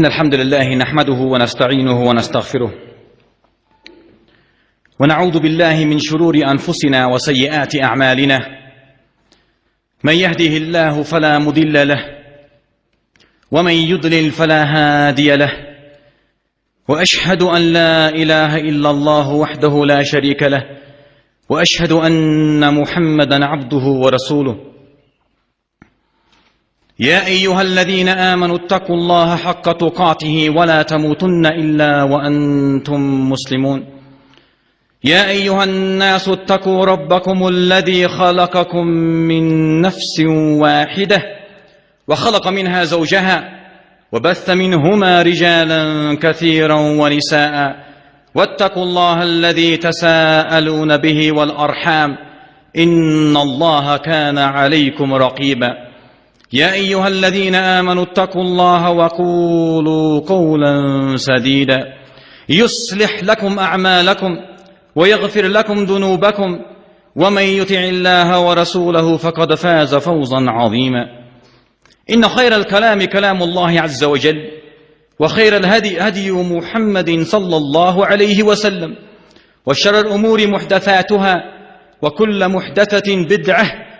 إن الحمد لله نحمده ونستعينه ونستغفره ونعوذ بالله من شرور أنفسنا وسيئات أعمالنا من يهده الله فلا مضل له ومن يضلل فلا هادي له وأشهد أن لا إله إلا الله وحده لا شريك له وأشهد أن محمدا عبده ورسوله يا أيها الذين آمنوا اتقوا الله حق تقاته ولا تموتن إلا وأنتم مسلمون يا أيها الناس اتقوا ربكم الذي خلقكم من نفس واحدة وخلق منها زوجها وبث منهما رجالا كثيرا ونساء واتقوا الله الذي تساءلون به والأرحام إن الله كان عليكم رقيبا يا أيها الذين آمنوا اتقوا الله وقولوا قولا سديدا يصلح لكم أعمالكم ويغفر لكم ذنوبكم ومن يطع الله ورسوله فقد فاز فوزا عظيما إن خير الكلام كلام الله عز وجل وخير الهدي هدي محمد صلى الله عليه وسلم وشر الأمور محدثاتها وكل محدثة بدعة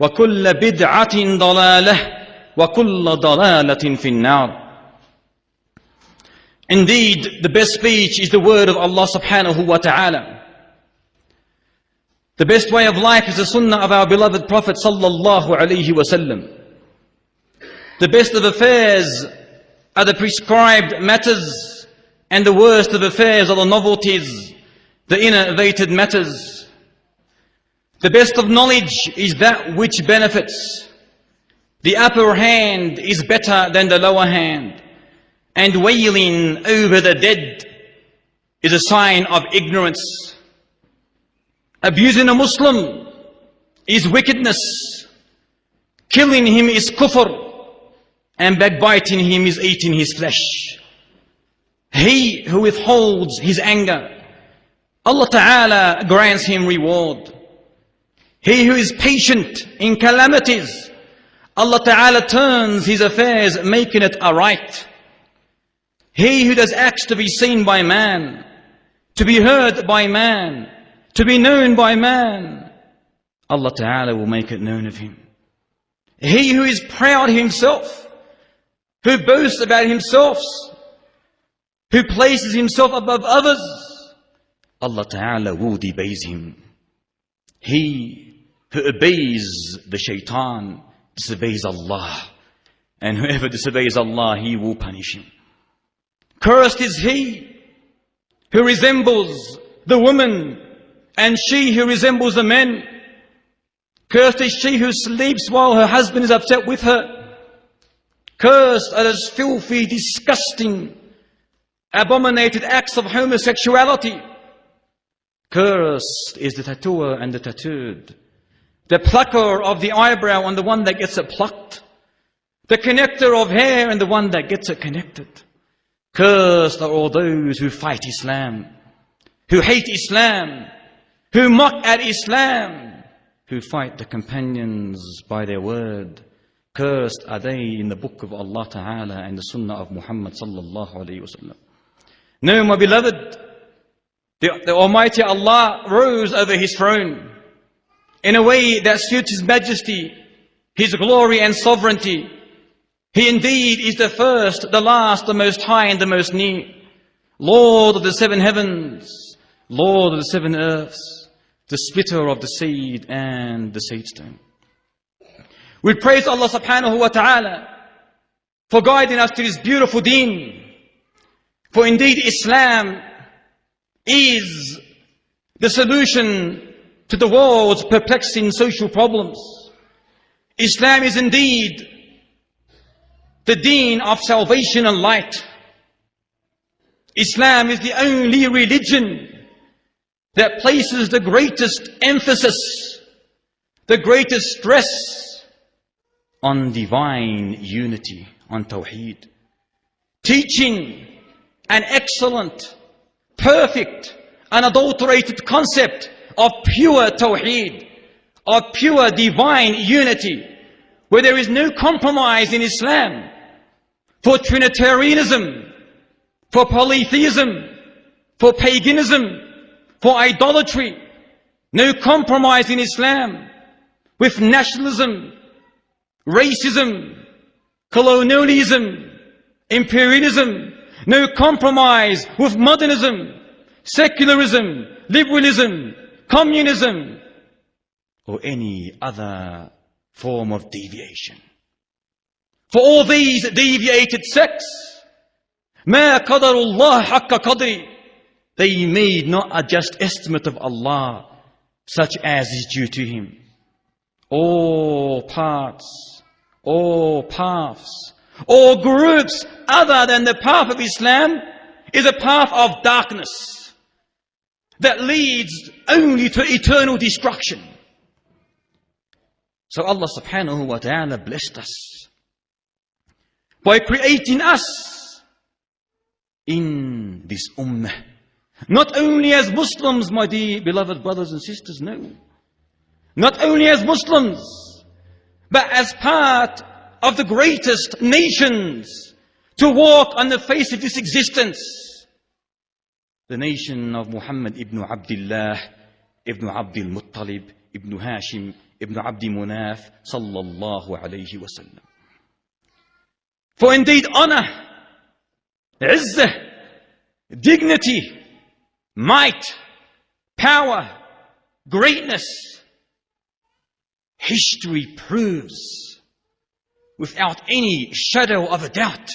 وكل بدعة ضلالة وكل ضلالة في النار. Indeed, the best speech is the word of Allah subhanahu wa ta'ala. The best way of life is the sunnah of our beloved Prophet sallallahu alayhi wa sallam. The best of affairs are the prescribed matters, and the worst of affairs are the novelties, the innovated matters. The best of knowledge is that which benefits. The upper hand is better than the lower hand, and wailing over the dead is a sign of ignorance. Abusing a Muslim is wickedness. Killing him is kufr, and backbiting him is eating his flesh. He who withholds his anger, Allah Ta'ala grants him reward. He who is patient in calamities, Allah Ta'ala turns his affairs, making it aright. He who does acts to be seen by man, to be heard by man, to be known by man, Allah Ta'ala will make it known of him. He who is proud of himself, who boasts about himself, who places himself above others, Allah Ta'ala will debase him. He who obeys the shaitan disobeys Allah, and whoever disobeys Allah, He will punish him. Cursed is he who resembles the woman, and she who resembles the man. Cursed is she who sleeps while her husband is upset with her. Cursed are those filthy, disgusting, abominated acts of homosexuality. Cursed is the tattooer and the tattooed, the plucker of the eyebrow and the one that gets it plucked, the connector of hair and the one that gets it connected. Cursed are all those who fight Islam, who hate Islam, who mock at Islam, who fight the companions by their word. Cursed are they in the book of Allah Ta'ala and the sunnah of Muhammad sallallahu alayhi wa sallam. No, my beloved, the Almighty Allah rose over His throne in a way that suits His majesty, His glory and sovereignty. He indeed is the first, the last, the most high and the most near. Lord of the seven heavens, Lord of the seven earths, the splitter of the seed and the seed stone. We praise Allah subhanahu wa ta'ala for guiding us to this beautiful deen. For indeed Islam is the solution to the world's perplexing social problems. Islam is indeed the deen of salvation and light. Islam is the only religion that places the greatest emphasis, the greatest stress on divine unity, on Tawheed. Teaching an excellent, perfect, unadulterated concept of pure Tawheed, of pure divine unity, where there is no compromise in Islam. for Trinitarianism, for polytheism, for paganism, for idolatry. No compromise in Islam with nationalism, racism, colonialism, imperialism. No compromise with modernism, secularism, liberalism, communism, or any other form of deviation. For all these deviated sects, ما قدر الله حق قدره, they made not a just estimate of Allah, such as is due to Him. All paths, all paths, all groups other than the path of Islam is a path of darkness that leads only to eternal destruction. So Allah subhanahu wa ta'ala blessed us by creating us in this ummah. Not only as Muslims, my dear beloved brothers and sisters, no. Not only as Muslims, but as part of the greatest nations to walk on the face of this existence. The nation of Muhammad ibn Abdullah, ibn Abdul Muttalib, ibn Hashim, ibn Abdi Munaf, sallallahu alayhi wa sallam. For indeed honor, izzah, dignity, might, power, greatness, history proves without any shadow of a doubt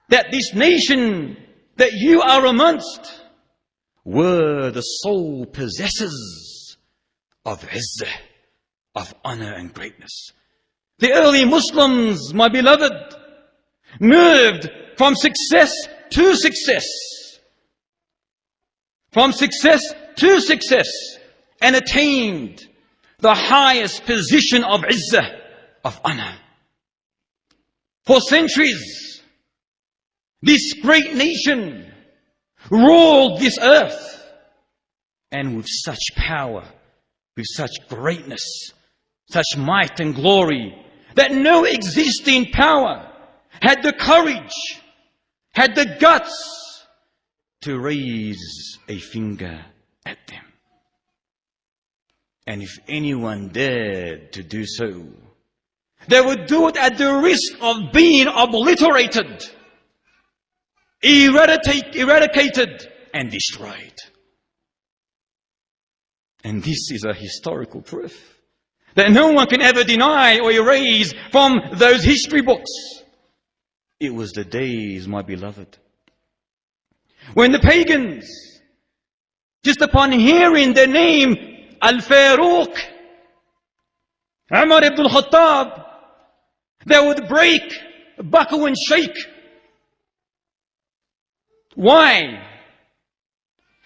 that this nation that you are amongst were the sole possessors of izzah, of honor and greatness. The early Muslims, my beloved, moved from success to success. From success to success, and attained the highest position of izzah, of honor. For centuries, this great nation ruled this earth, and with such power, with such greatness, such might and glory, that no existing power had the courage, had the guts to raise a finger at them. And if anyone dared to do so, they would do it at the risk of being obliterated, eradicated, and destroyed. And this is a historical proof that no one can ever deny or erase from those history books. It was the days, my beloved, when the pagans, just upon hearing the name Al-Faruq, Umar ibn al-Khattab, they would break, buckle and shake. Why?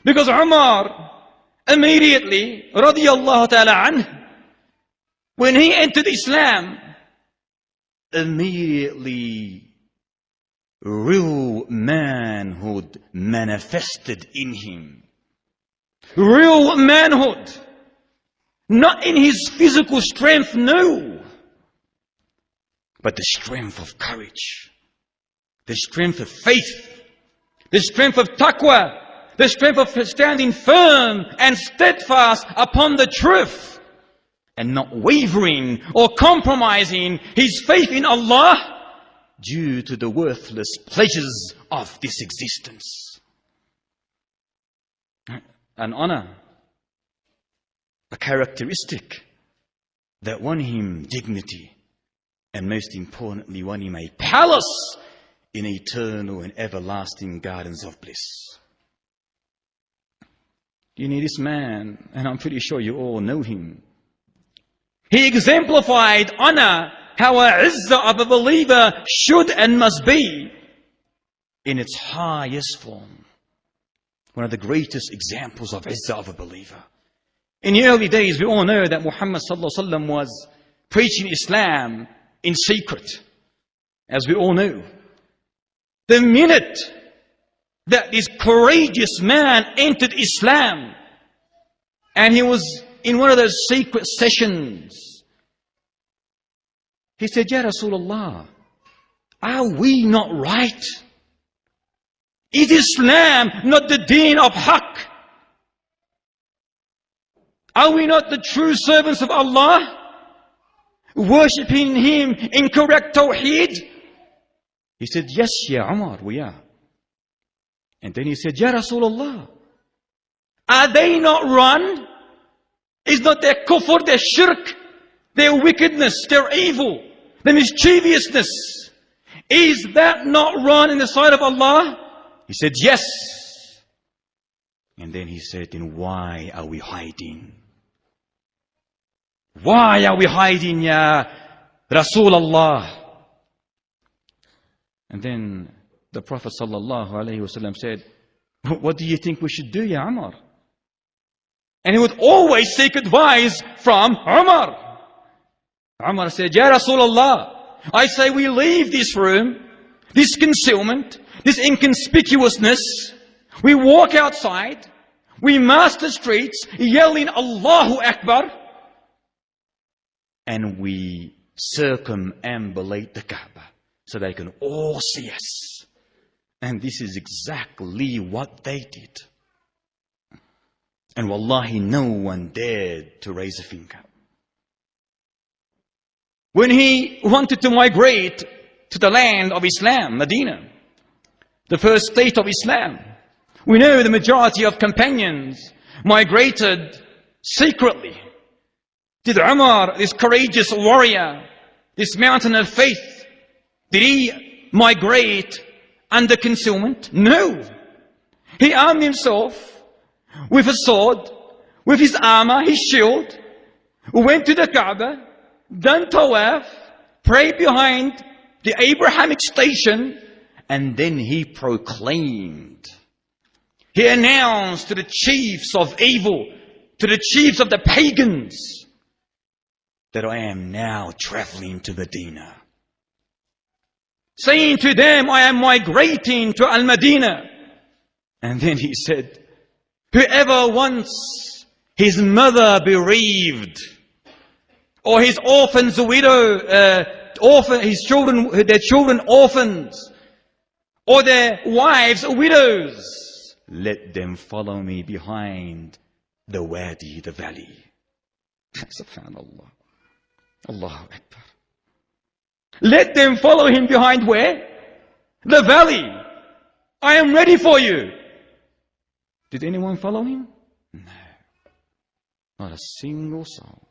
Because Umar immediately, radiyallahu ta'ala anhu, when he entered Islam, immediately real manhood manifested in him. Real manhood. Not in his physical strength, no. But the strength of courage. The strength of faith. The strength of taqwa. The strength of standing firm and steadfast upon the truth. And not wavering or compromising his faith in Allah due to the worthless pleasures of this existence. An honor, a characteristic that won him dignity, and most importantly won him a palace in eternal and everlasting gardens of bliss. You need this man, and I'm pretty sure you all know him. He exemplified honor, how a izzah of a believer should and must be, in its highest form. One of the greatest examples of izzah of a believer. In the early days, we all know that Muhammad sallallahu alaihi wasallam was preaching Islam in secret, as we all know. The minute that this courageous man entered Islam, and he was in one of those secret sessions, he said, Ya Rasulullah, are we not right? Is Islam not the deen of haqq? Are we not the true servants of Allah? Worshipping Him in correct tawheed? He said, yes, Ya Umar, we are. And then he said, Ya Rasulullah, are they not wrong? Is not their kufr, their shirk, their wickedness, their evil, their mischievousness, is that not wrong in the sight of Allah? He said, yes. And then he said, then why are we hiding? Why are we hiding, Ya Rasulullah? And then the Prophet ﷺ said, what do you think we should do, Ya Umar? And he would always seek advice from Umar. Umar said, Ya Rasulullah, I say we leave this room, this concealment, this inconspicuousness. We walk outside, we march the streets, yelling Allahu Akbar, and we circumambulate the Kaaba so they can all see us. And this is exactly what they did. And wallahi, no one dared to raise a finger. When he wanted to migrate to the land of Islam, Medina, the first state of Islam, we know the majority of companions migrated secretly. Did Umar, this courageous warrior, this mountain of faith, did he migrate under concealment? No. He armed himself with a sword, with his armor, his shield, went to the Kaaba, done tawaf, prayed behind the Abrahamic station, and then he proclaimed. He announced to the chiefs of evil, to the chiefs of the pagans, that I am now traveling to Medina. Saying to them, I am migrating to Al-Madinah. And then he said, whoever wants his mother bereaved, or his orphans a widow, his children, their children orphans, or their wives widows, let them follow me behind the wadi, the valley. Subhanallah. Allahu Akbar. Let them follow him behind where? The valley. I am ready for you. Did anyone follow him? No. Not a single soul.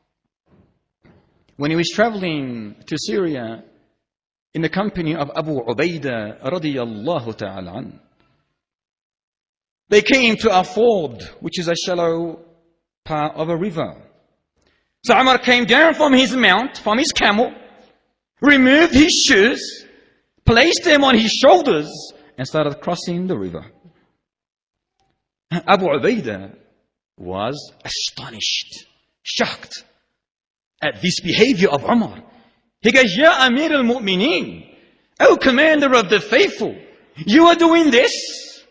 When he was traveling to Syria in the company of Abu Ubaidah radiyallahu ta'ala an, they came to a ford, which is a shallow part of a river. So Umar came down from his mount, from his camel, removed his shoes, placed them on his shoulders, and started crossing the river. Abu Ubaidah was astonished, shocked at this behavior of Umar. He goes, Ya Amir al-Mu'mineen, O Commander of the Faithful, you are doing this?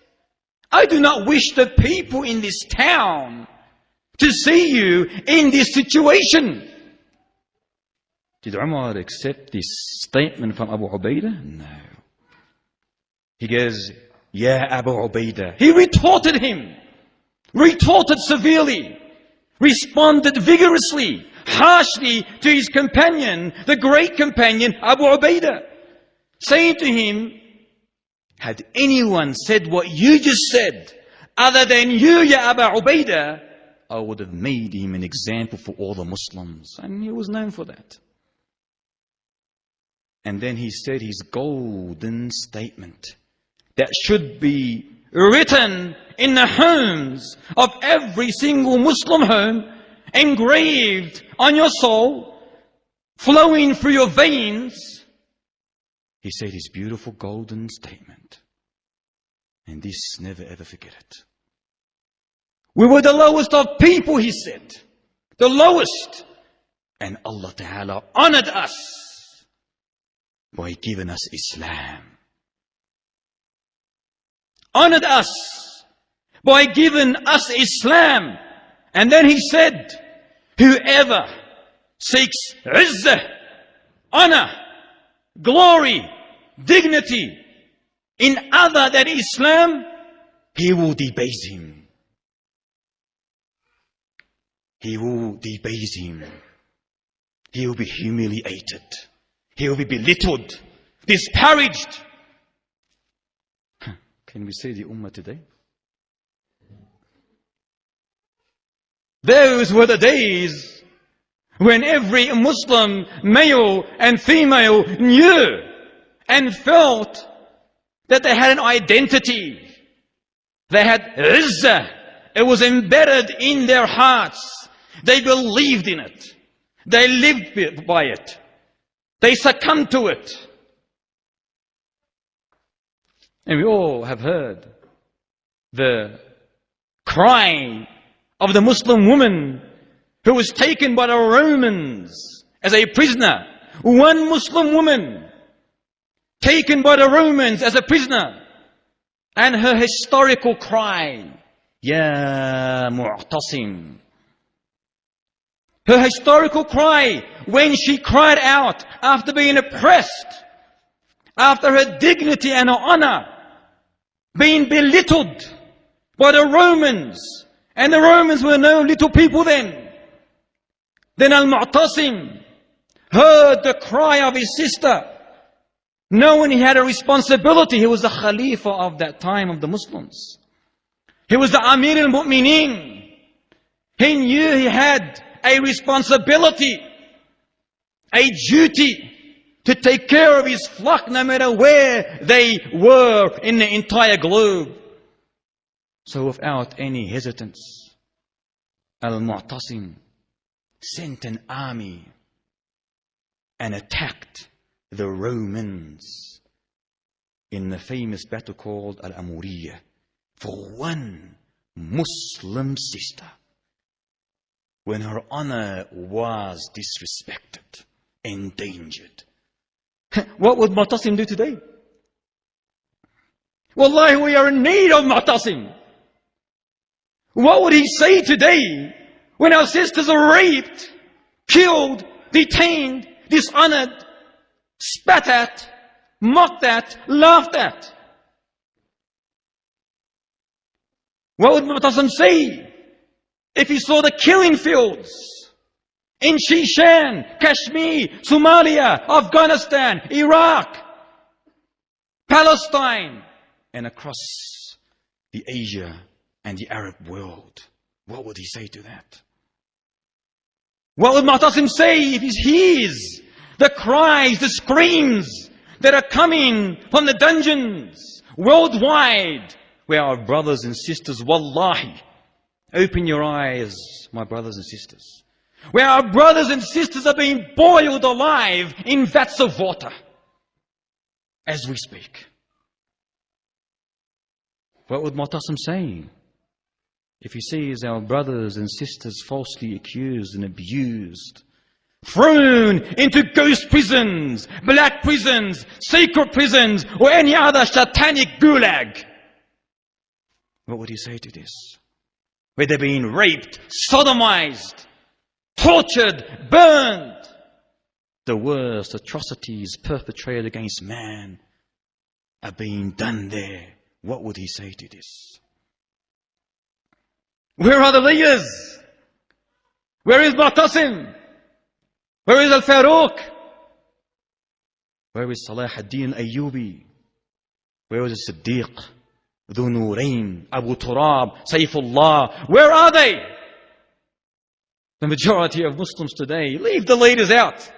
I do not wish the people in this town to see you in this situation. Did Umar accept this statement from Abu Ubaidah? No. He goes, Ya Abu Ubaidah. He retorted him, retorted severely, responded vigorously, harshly to his companion, the great companion Abu Ubaidah, saying to him, had anyone said what you just said, other than you, Ya Abu Ubaidah, I would have made him an example for all the Muslims. And he was known for that. And then he said his golden statement that should be written in the homes of every single Muslim home, engraved on your soul, flowing through your veins. He said his beautiful golden statement. And this, never ever forget it. We were the lowest of people, he said. The lowest. And Allah Ta'ala honored us by giving us Islam. Honored us by giving us Islam. And then he said, whoever seeks izzah, honor, glory, dignity in other than Islam, he will debase him. He will debase him. He will be humiliated. He will be belittled, disparaged. Can we say the Ummah today? Those were the days when every Muslim, male and female, knew and felt that they had an identity. They had izzah. It was embedded in their hearts. They believed in it. They lived by it. They succumbed to it. And we all have heard the cry of the Muslim woman who was taken by the Romans as a prisoner. One Muslim woman taken by the Romans as a prisoner. And her historical cry, Ya Mu'tasim. Her historical cry when she cried out after being oppressed, after her dignity and her honor being belittled by the Romans. And the Romans were no little people then. Then Al-Mu'tasim heard the cry of his sister, knowing he had a responsibility. He was the Khalifa of that time of the Muslims. He was the Amir al-Mu'mineen. He knew he had a responsibility, a duty to take care of his flock no matter where they were in the entire globe. So without any hesitance, Al-Mu'tasim sent an army and attacked the Romans in the famous battle called Al-Amuriyah for one Muslim sister when her honor was disrespected, endangered. What would Mu'tasim do today? Wallahi, we are in need of Mu'tasim. What would he say today when our sisters are raped, killed, detained, dishonored, spat at, mocked at, laughed at? What would Mu'tasim say if he saw the killing fields in Shishan, Kashmir, Somalia, Afghanistan, Iraq, Palestine, and across the Asia and the Arab world? What would he say to that? What would Mu'tasim say if he hears the cries, the screams that are coming from the dungeons worldwide, where our brothers and sisters, wallahi, open your eyes, my brothers and sisters, where our brothers and sisters are being boiled alive in vats of water as we speak? What would Mu'tasim say if he sees our brothers and sisters falsely accused and abused, thrown into ghost prisons, black prisons, secret prisons, or any other satanic gulag? What would he say to this? Where they're being raped, sodomized, tortured, burned. The worst atrocities perpetrated against man are being done there. What would he say to this? Where are the leaders? Where is Mu'tasim? Where is Al-Faruq? Where is Salah ad-Din al-Ayyubi? Where is Siddiq, Dhu Nurayn, Abu Turab, Saifullah? Where are they? The majority of Muslims today, leave the leaders out.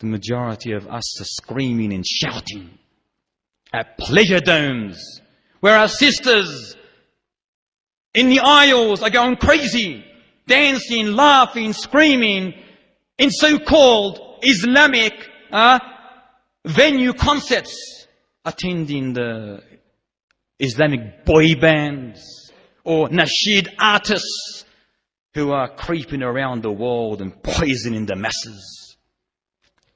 The majority of us are screaming and shouting at pleasure domes, where our sisters in the aisles are going crazy, dancing, laughing, screaming in so-called Islamic venue concerts, attending the Islamic boy bands or nasheed artists who are creeping around the world and poisoning the masses.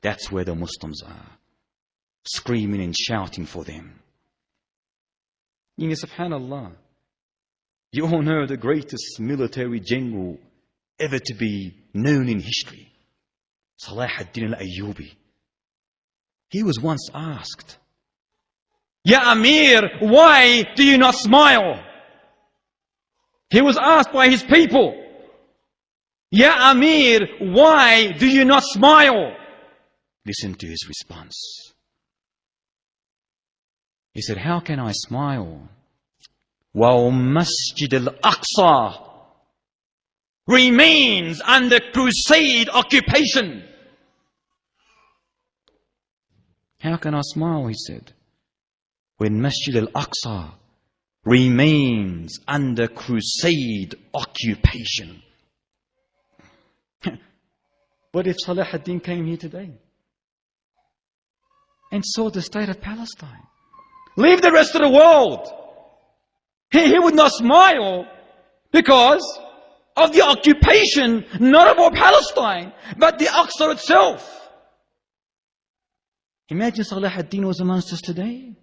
That's where the Muslims are, screaming and shouting for them. Subhanallah, you all know the greatest military general ever to be known in history, Salah ad-Din al-Ayyubi. He was once asked, Ya Amir, why do you not smile? He was asked by his people, Ya Amir, why do you not smile? Listen to his response. He said, how can I smile while Masjid al-Aqsa remains under crusade occupation? How can I smile, he said, when Masjid al-Aqsa remains under crusade occupation? What if Salah ad-Din came here today and saw the state of Palestine? Leave the rest of the world. He would not smile because of the occupation, not about Palestine, but the Aqsa itself. Imagine Salah ad-Din was amongst us today.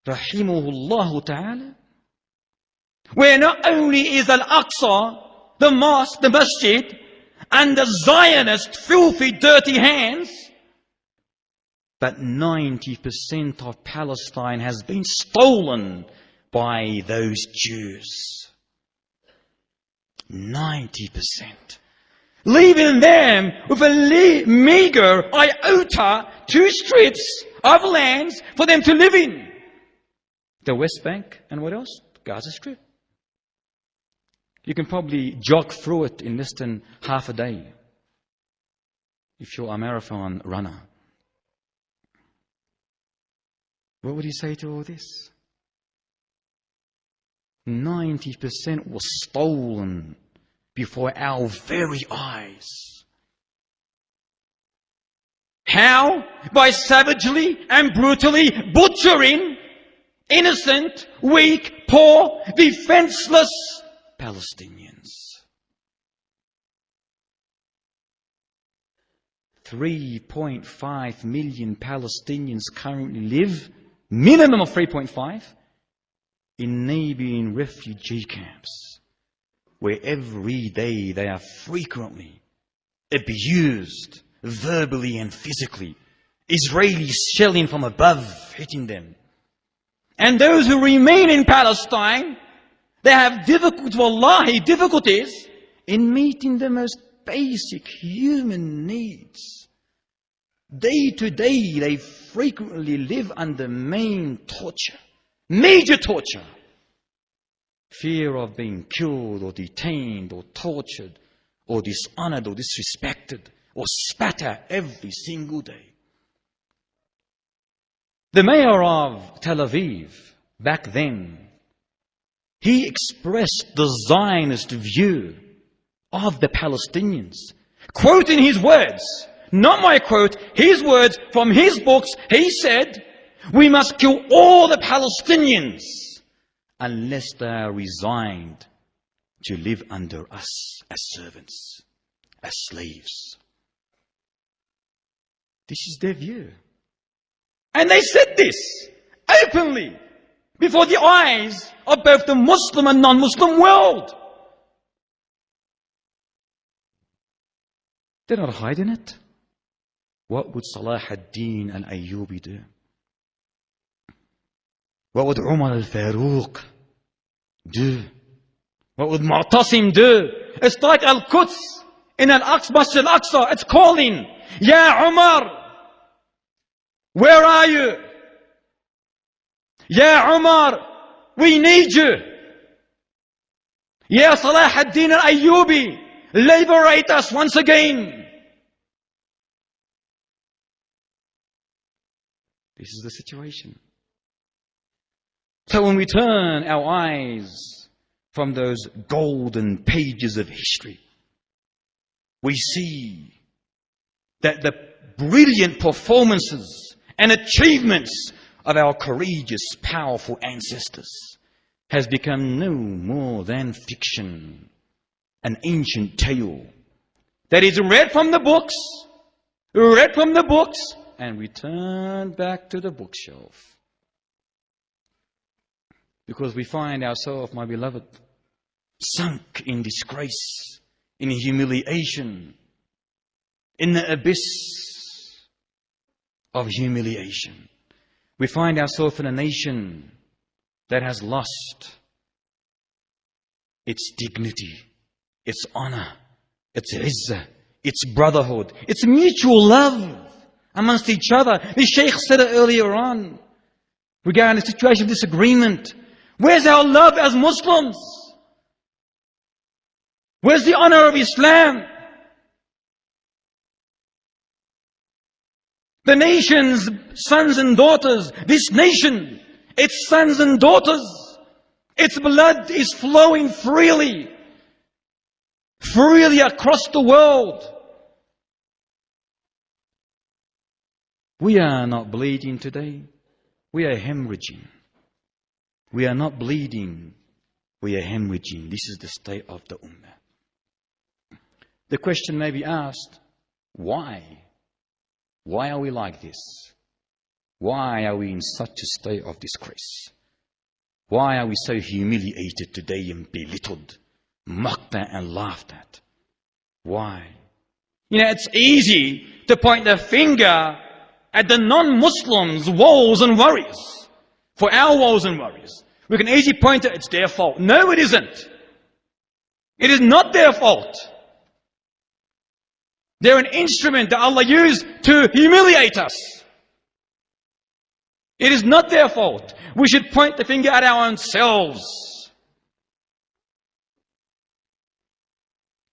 Rahimahullah ta'ala. Where not only is Al-Aqsa, the mosque, the masjid, and the Zionist filthy, dirty hands, but 90% of Palestine has been stolen by those Jews. 90%. Leaving them with a meager iota, 2 strips of lands for them to live in. The West Bank and what else? Gaza Strip. You can probably jog through it in less than half a day if you're a marathon runner. What would you say to all this? 90% was stolen before our very eyes. How? By savagely and brutally butchering innocent, weak, poor, defenseless Palestinians. 3.5 million Palestinians currently live, minimum of 3.5, in neighboring refugee camps, where every day they are frequently abused, verbally and physically. Israelis shelling from above, hitting them. And those who remain in Palestine, they have difficulties in meeting the most basic human needs. Day to day, they frequently live under major torture. Fear of being killed or detained or tortured or dishonored or disrespected or spat at every single day. The mayor of Tel Aviv, back then, he expressed the Zionist view of the Palestinians. Quoting his words, not my quote, his words from his books, he said, we must kill all the Palestinians unless they are resigned to live under us as servants, as slaves. This is their view. And they said this openly before the eyes of both the Muslim and non-Muslim world. They're not hiding it. What would Salah ad-Din al-Ayyubi do? What would Umar al-Faruq do? What would Mu'tasim do? It's like Al-Quds in Al-Aqsa, Masjid al-Aqsa. It's calling, Ya Umar, where are you? Ya Umar, we need you. Ya Salah ad-Din al-Ayyubi, liberate us once again. This is the situation. So when we turn our eyes from those golden pages of history, we see that the brilliant performances and achievements of our courageous, powerful ancestors has become no more than fiction, an ancient tale that is read from the books, and returned back to the bookshelf. Because we find ourselves, my beloved, sunk in disgrace, in humiliation, in the abyss of humiliation. We find ourselves in a nation that has lost its dignity, its honor, its izzah, its brotherhood, its mutual love amongst each other. The Shaykh said it earlier on regarding the situation of disagreement. Where's our love as Muslims? Where's the honor of Islam? The nation's sons and daughters, this nation, its sons and daughters, its blood is flowing freely across the world. We are not bleeding today. We are hemorrhaging. We are not bleeding. We are hemorrhaging. This is the state of the Ummah. The question may be asked, why? Why are we like this? Why are we in such a state of disgrace? Why are we so humiliated today and belittled, mocked at and laughed at? Why? You know, it's easy to point the finger at the non-Muslims' woes and worries. For our woes and worries, we can easily point at it's their fault. No, it isn't. It is not their fault. They're an instrument that Allah used to humiliate us. It is not their fault. We should point the finger at our own selves.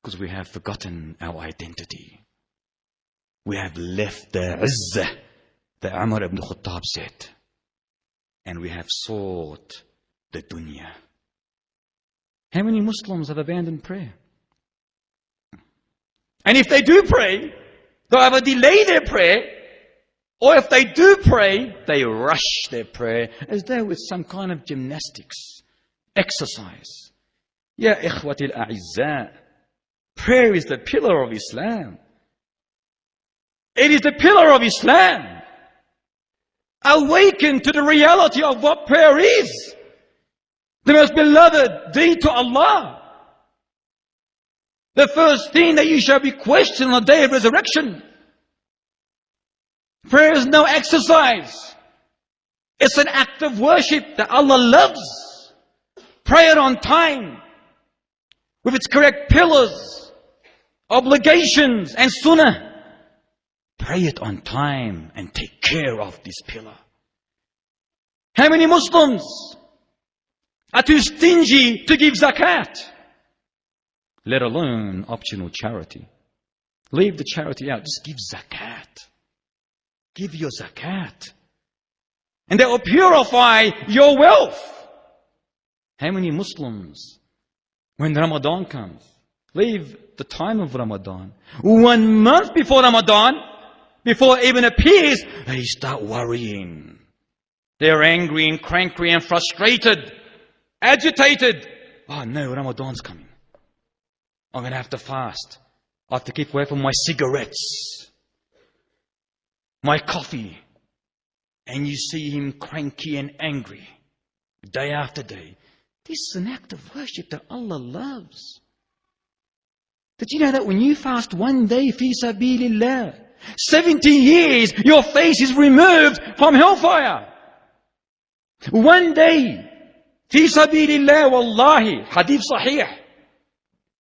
Because we have forgotten our identity. We have left the izzah that Umar ibn Khattab said. And we have sought the dunya. How many Muslims have abandoned prayer? And if they do pray, they'll either delay their prayer, or if they do pray, they rush their prayer as though it's some kind of gymnastics, exercise. Ya ikhwati al-a'izza, prayer is the pillar of Islam. It is the pillar of Islam. Awaken to the reality of what prayer is. The most beloved deed to Allah. The first thing that you shall be questioned on the day of resurrection. Prayer is no exercise. It's an act of worship that Allah loves. Pray it on time, with its correct pillars, obligations and sunnah. Pray it on time and take care of this pillar. How many Muslims are too stingy to give zakat? Let alone optional charity. Leave the charity out. Just give zakat. Give your zakat. And that will purify your wealth. How many Muslims, when Ramadan comes, leave the time of Ramadan, 1 month before Ramadan, before it even appears, they start worrying. They're angry and cranky and frustrated, agitated. Oh no, Ramadan's coming. I'm going to have to fast. I have to keep away from my cigarettes, my coffee. And you see him cranky and angry day after day. This is an act of worship that Allah loves. Did you know that when you fast 1 day, fi sabilillah, 70 years your face is removed from hellfire? 1 day, fi sabilillah, wallahi, hadith sahih.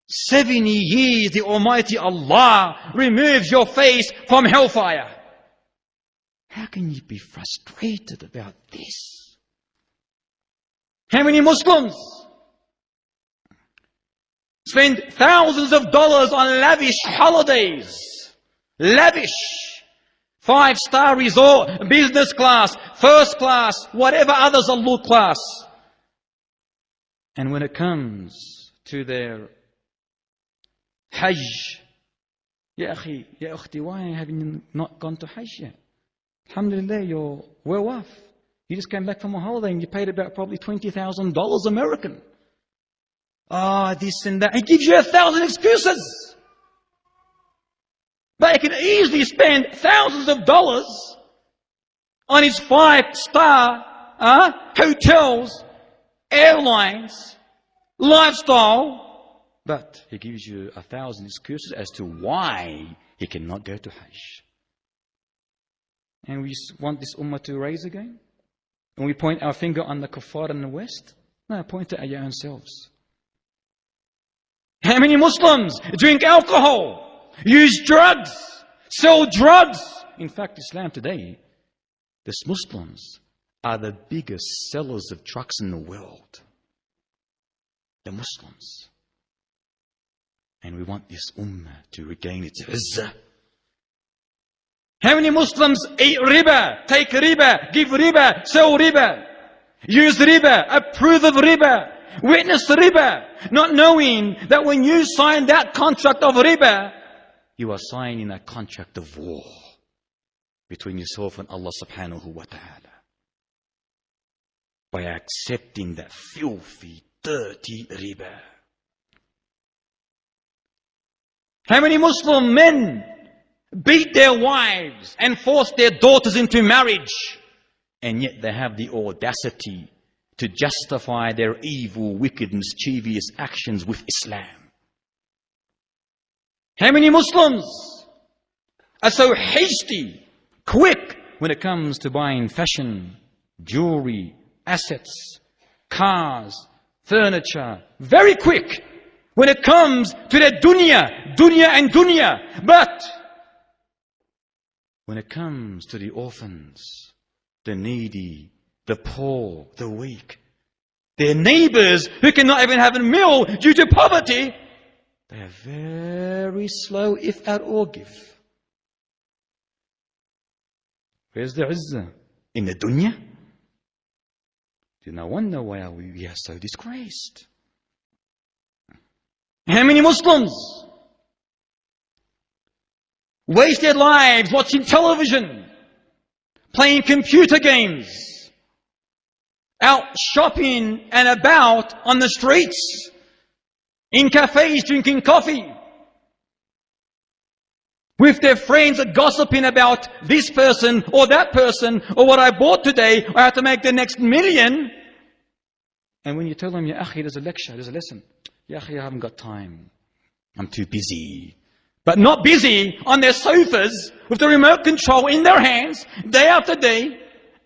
70 years the Almighty Allah removes your face from hellfire. How can you be frustrated about this? How many Muslims spend thousands of dollars on lavish holidays? Lavish. 5-star resort, business class, first class, whatever others are low class. And when it comes to their Hajj, Ya akhi, Ya ukhti, why have you not gone to Hajj yet? Alhamdulillah, you're well off. You just came back from a holiday and you paid about probably $20,000 American. This and that. He gives you 1,000 excuses. But he can easily spend thousands of dollars on his 5-star hotels, airlines, lifestyle. But he gives you 1,000 excuses as to why he cannot go to Hajj. And we want this ummah to rise again? And we point our finger on the kuffar in the West? No, point it at your own selves. How many Muslims drink alcohol, use drugs, sell drugs? In fact, Islam today, these Muslims are the biggest sellers of drugs in the world. The Muslims. And we want this ummah to regain its izzah. How many Muslims eat riba, take riba, give riba, sell riba, use riba, approve of riba, witness riba, not knowing that when you sign that contract of riba, you are signing a contract of war between yourself and Allah subhanahu wa ta'ala. By accepting that filthy, dirty riba. How many Muslim men beat their wives and force their daughters into marriage, and yet they have the audacity to justify their evil, wicked, mischievous actions with Islam? How many Muslims are so hasty, quick when it comes to buying fashion, jewelry, assets, cars, furniture? Very quick when it comes to their dunya and dunya. But when it comes to the orphans, the needy, the poor, the weak, their neighbors who cannot even have a meal due to poverty, they are very slow, if at all, give. Where's the izzah? In the dunya? No wonder why we are so disgraced. How many Muslims waste their lives watching television, playing computer games, out shopping and about on the streets, in cafes drinking coffee, with their friends gossiping about this person or that person, or what I bought today, or I have to make the next million. And when you tell them, Ya akhi, there's a lecture, there's a lesson. Ya akhi, I haven't got time. I'm too busy. But not busy on their sofas with the remote control in their hands, day after day,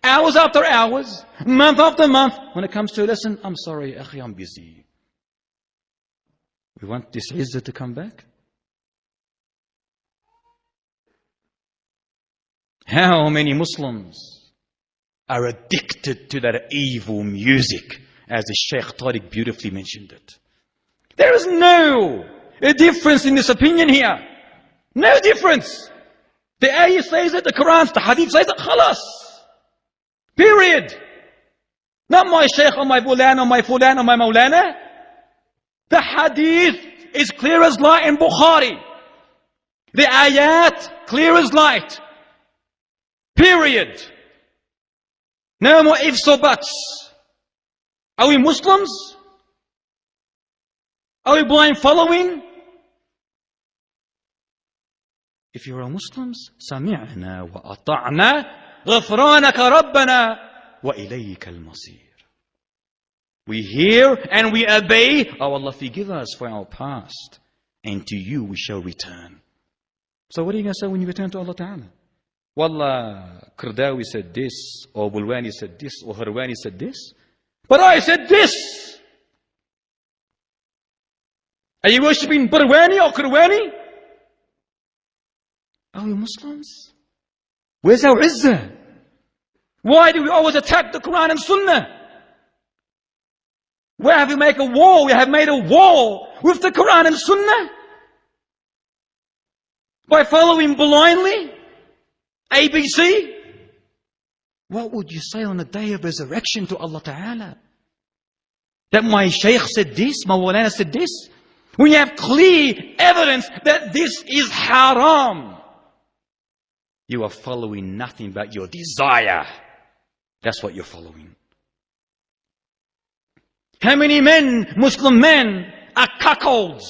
hours after hours, month after month. When it comes to a lesson, I'm sorry, akhi, I'm busy. We want this izzah to come back. How many Muslims are addicted to that evil music, as the Shaykh Tariq beautifully mentioned it? There is no difference in this opinion here. No difference. The ayah says it, the Quran, the hadith says it, khalas. Period. Not my Shaykh or my Fulan or my Fulan or my Maulana. The hadith is clear as light in Bukhari. The ayat, clear as light. Period. No more ifs or buts. Are we Muslims? Are we blind following? If you are Muslims, سمعنا وأطعنا غفرانك ربنا وإليك المصير. We hear and we obey. Oh Allah, forgive us for our past, and to you we shall return. So what are you going to say when you return to Allah Ta'ala? Wallah, Qardawi said this, or Bulwani said this, or Harwani said this. But I said this. Are you worshipping Burwani or Qarwani? Are we Muslims? Where's our izzah? Why do we always attack the Quran and Sunnah? Where have we made a war? We have made a war with the Quran and Sunnah? By following blindly? ABC? What would you say on the day of resurrection to Allah Ta'ala? That my Shaykh said this, my Mawlana said this? When you have clear evidence that this is haram, you are following nothing but your desire. That's what you're following. How many men, Muslim men, are cuckolds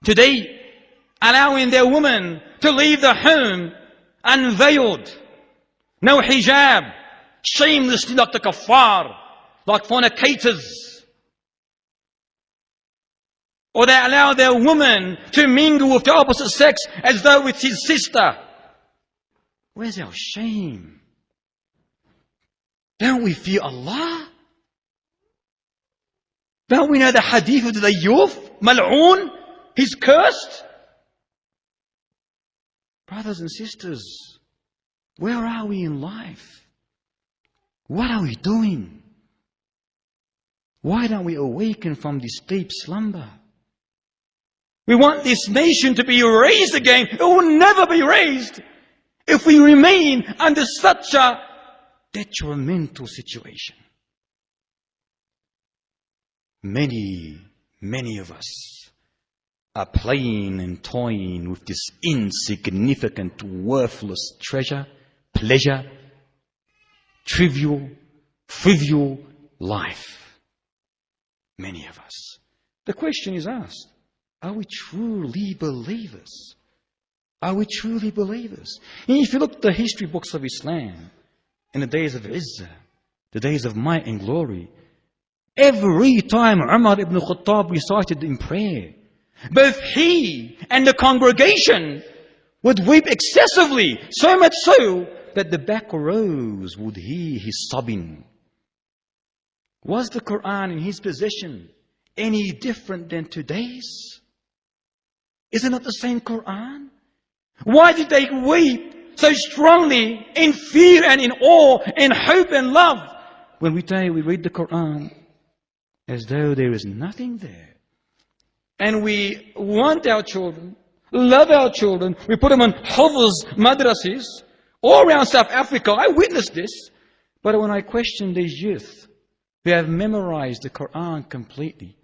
today, allowing their women to leave the home unveiled, no hijab, shamelessly like the kuffar, like fornicators? Or they allow their woman to mingle with the opposite sex as though it's his sister. Where's our shame? Don't we fear Allah? Don't we know the hadith of the youth? Mal'oon, he's cursed. Brothers and sisters, where are we in life? What are we doing? Why don't we awaken from this deep slumber? We want this nation to be raised again. It will never be raised if we remain under such a detrimental situation. Many of us are playing and toying with this insignificant, worthless treasure, pleasure, trivial, life. Many of us. The question is asked, are we truly believers? Are we truly believers? And if you look at the history books of Islam, in the days of Izzah, the days of might and glory, every time Umar ibn Khattab recited in prayer, both he and the congregation would weep excessively, so much so that the back rows would hear his sobbing. Was the Quran in his possession any different than today's? Isn't it the same Quran? Why did they weep so strongly in fear and in awe, in hope and love, when today we read the Quran as though there is nothing there? And we want our children, love our children, we put them on Hufz madrasis all around South Africa. I witnessed this. But when I question these youth who have memorized the Quran completely,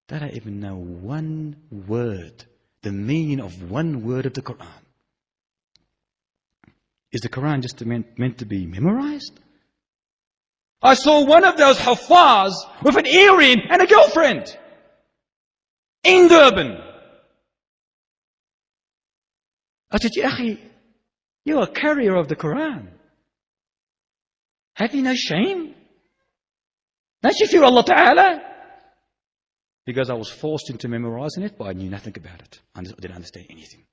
they don't even know one word, the meaning of one word of the Quran. Is the Quran just meant to be memorized? I saw one of those Hafaz with an earring and a girlfriend in Durban. I said, Ya Akhi, you're a carrier of the Quran. Have you no shame? Don't you fear Allah Ta'ala? Because I was forced into memorizing it, but I knew nothing about it. I didn't understand anything.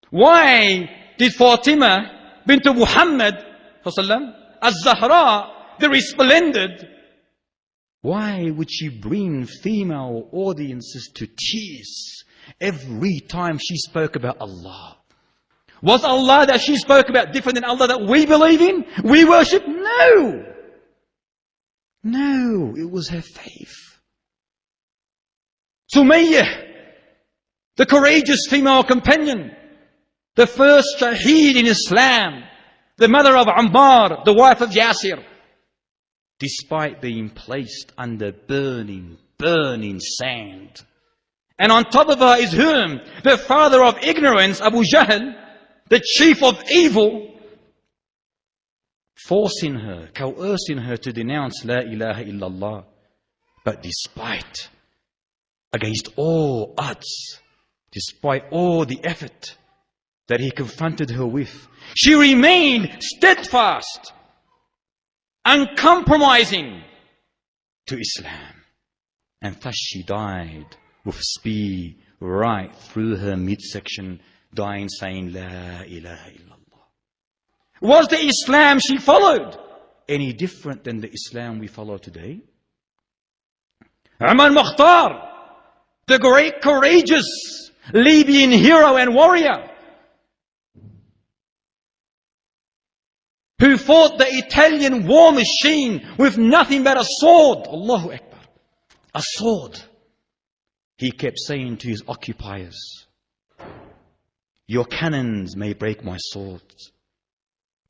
Why did Fatima bint Muhammad Al-Zahra, the resplendent, why would she bring female audiences to tears every time she spoke about Allah? Was Allah that she spoke about different than Allah that we believe in? We worship? No. No, it was her faith. Sumayyah, the courageous female companion, the first shaheed in Islam, the mother of Ammar, the wife of Yasir, despite being placed under burning sand. And on top of her is whom? The father of ignorance, Abu Jahl, the chief of evil, forcing her, coercing her to denounce La ilaha illallah. But despite, against all odds, despite all the effort that he confronted her with, she remained steadfast, uncompromising to Islam. And thus she died with spear right through her midsection, dying saying La ilaha illallah. Was the Islam she followed any different than the Islam we follow today? Umar Mukhtar, the great courageous Libyan hero and warrior, who fought the Italian war machine with nothing but a sword. Allahu Akbar. A sword. He kept saying to his occupiers, your cannons may break my swords,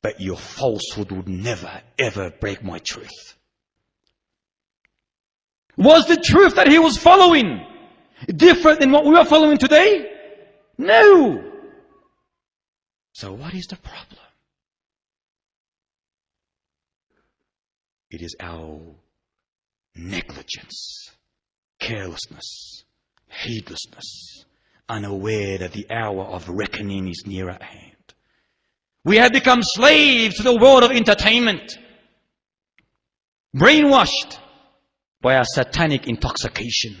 but your falsehood would never, ever break my truth. Was the truth that he was following different than what we are following today? No. So what is the problem? It is our negligence, carelessness, heedlessness, unaware that the hour of reckoning is near at hand. We have become slaves to the world of entertainment, brainwashed by our satanic intoxication,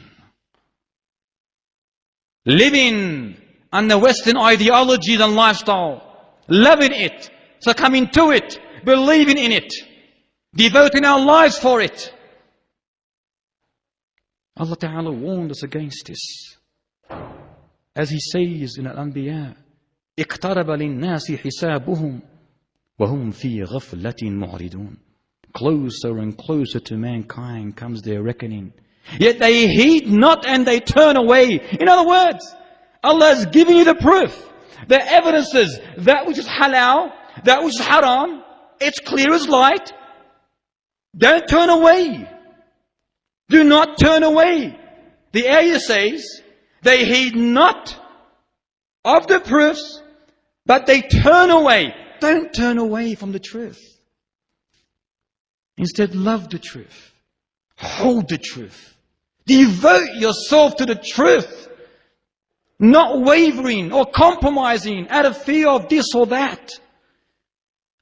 living under Western ideologies and lifestyle, loving it, succumbing to it, believing in it, devoting our lives for it. Allah Ta'ala warned us against this. As He says in Al-Anbiya, اقترب للناس حسابهم وهم في غفلة معرضون. Closer and closer to mankind comes their reckoning. Yet they heed not and they turn away. In other words, Allah is giving you the proof, the evidences, that which is halal, that which is haram. It's clear as light. Don't turn away. Do not turn away. The ayah says, they heed not of the proofs, but they turn away. Don't turn away from the truth. Instead, love the truth. Hold the truth. Devote yourself to the truth. Not wavering or compromising out of fear of this or that.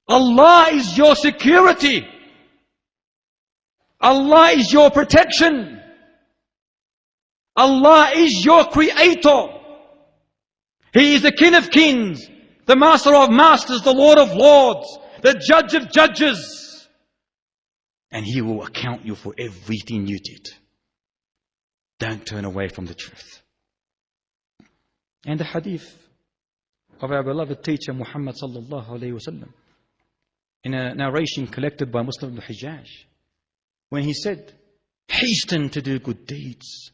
Allah is your security. Allah is your protection. Allah is your creator. He is the King of kings, the Master of masters, the Lord of lords, the Judge of judges. And He will account you for everything you did. Don't turn away from the truth. And the hadith of our beloved teacher Muhammad sallallahu alayhi wa sallam, in a narration collected by Muslim al-Hijjaj, when he said, hasten to do good deeds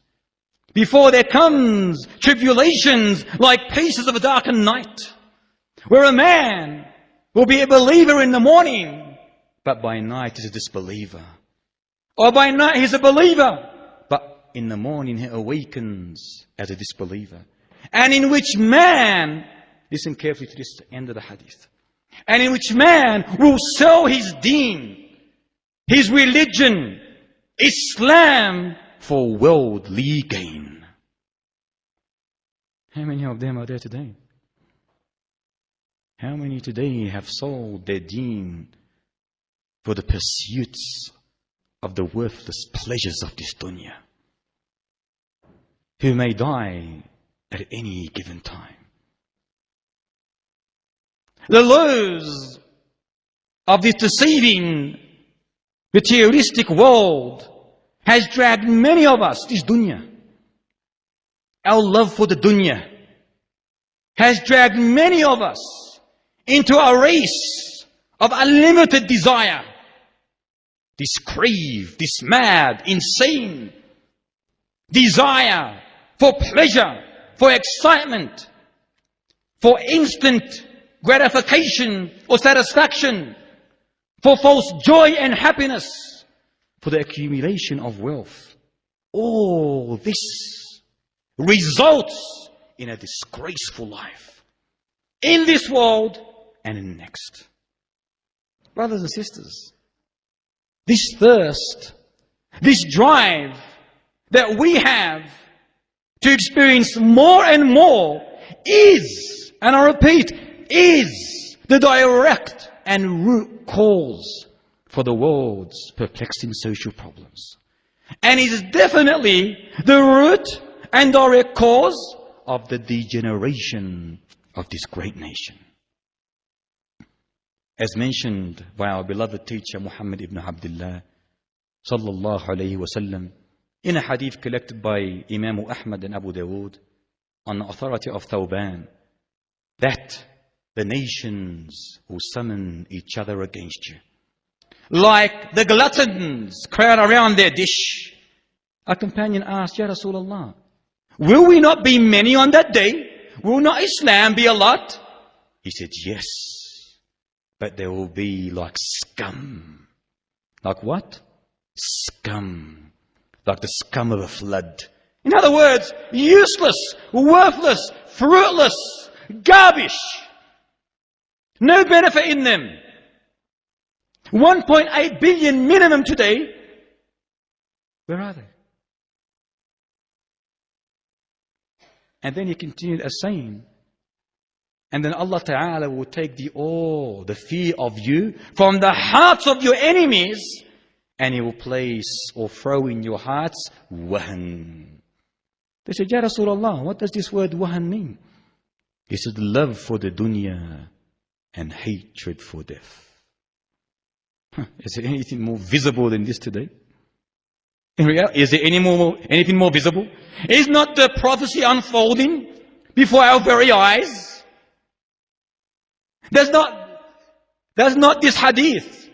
before there comes tribulations like pieces of a darkened night, where a man will be a believer in the morning, but by night is a disbeliever. Or by night he's a believer, but in the morning he awakens as a disbeliever. And in which man, listen carefully to this end of the hadith, and in which man will sell his deen, his religion, Islam, for worldly gain. How many of them are there today? How many today have sold their deen for the pursuits of the worthless pleasures of this dunya, who may die at any given time? The lows of this deceiving materialistic world has dragged many of us, this dunya. Our love for the dunya has dragged many of us into a race of unlimited desire. This crave, this mad, insane desire for pleasure, for excitement, for instant gratification or satisfaction, for false joy and happiness, for the accumulation of wealth. All this results in a disgraceful life in this world and in the next. Brothers and sisters, this thirst, this drive that we have to experience more and more is, and I repeat, is the direct and root cause for the world's perplexing social problems. And is definitely the root and direct cause of the degeneration of this great nation. As mentioned by our beloved teacher Muhammad ibn Abdullah sallallahu alayhi wa sallam, in a hadith collected by Imam Ahmad and Abu Dawood on the authority of Thawban, that the nations will summon each other against you, like the gluttons crowd around their dish. A companion asked, Ya Rasulullah, will we not be many on that day? Will not Islam be a lot? He said, yes, but there will be like scum. Like what? Scum. Like the scum of a flood. In other words, useless, worthless, fruitless, garbage. No benefit in them. 1.8 billion minimum today. Where are they? And then he continued as saying, and then Allah Ta'ala will take the awe, the fear of you from the hearts of your enemies, and He will place or throw in your hearts wahan. They said, Ya Rasulullah, what does this word wahan mean? He said, love for the dunya and hatred for death. Is there anything more visible than this today? In reality, is there anything more visible? Is not the prophecy unfolding before our very eyes? Does not this hadith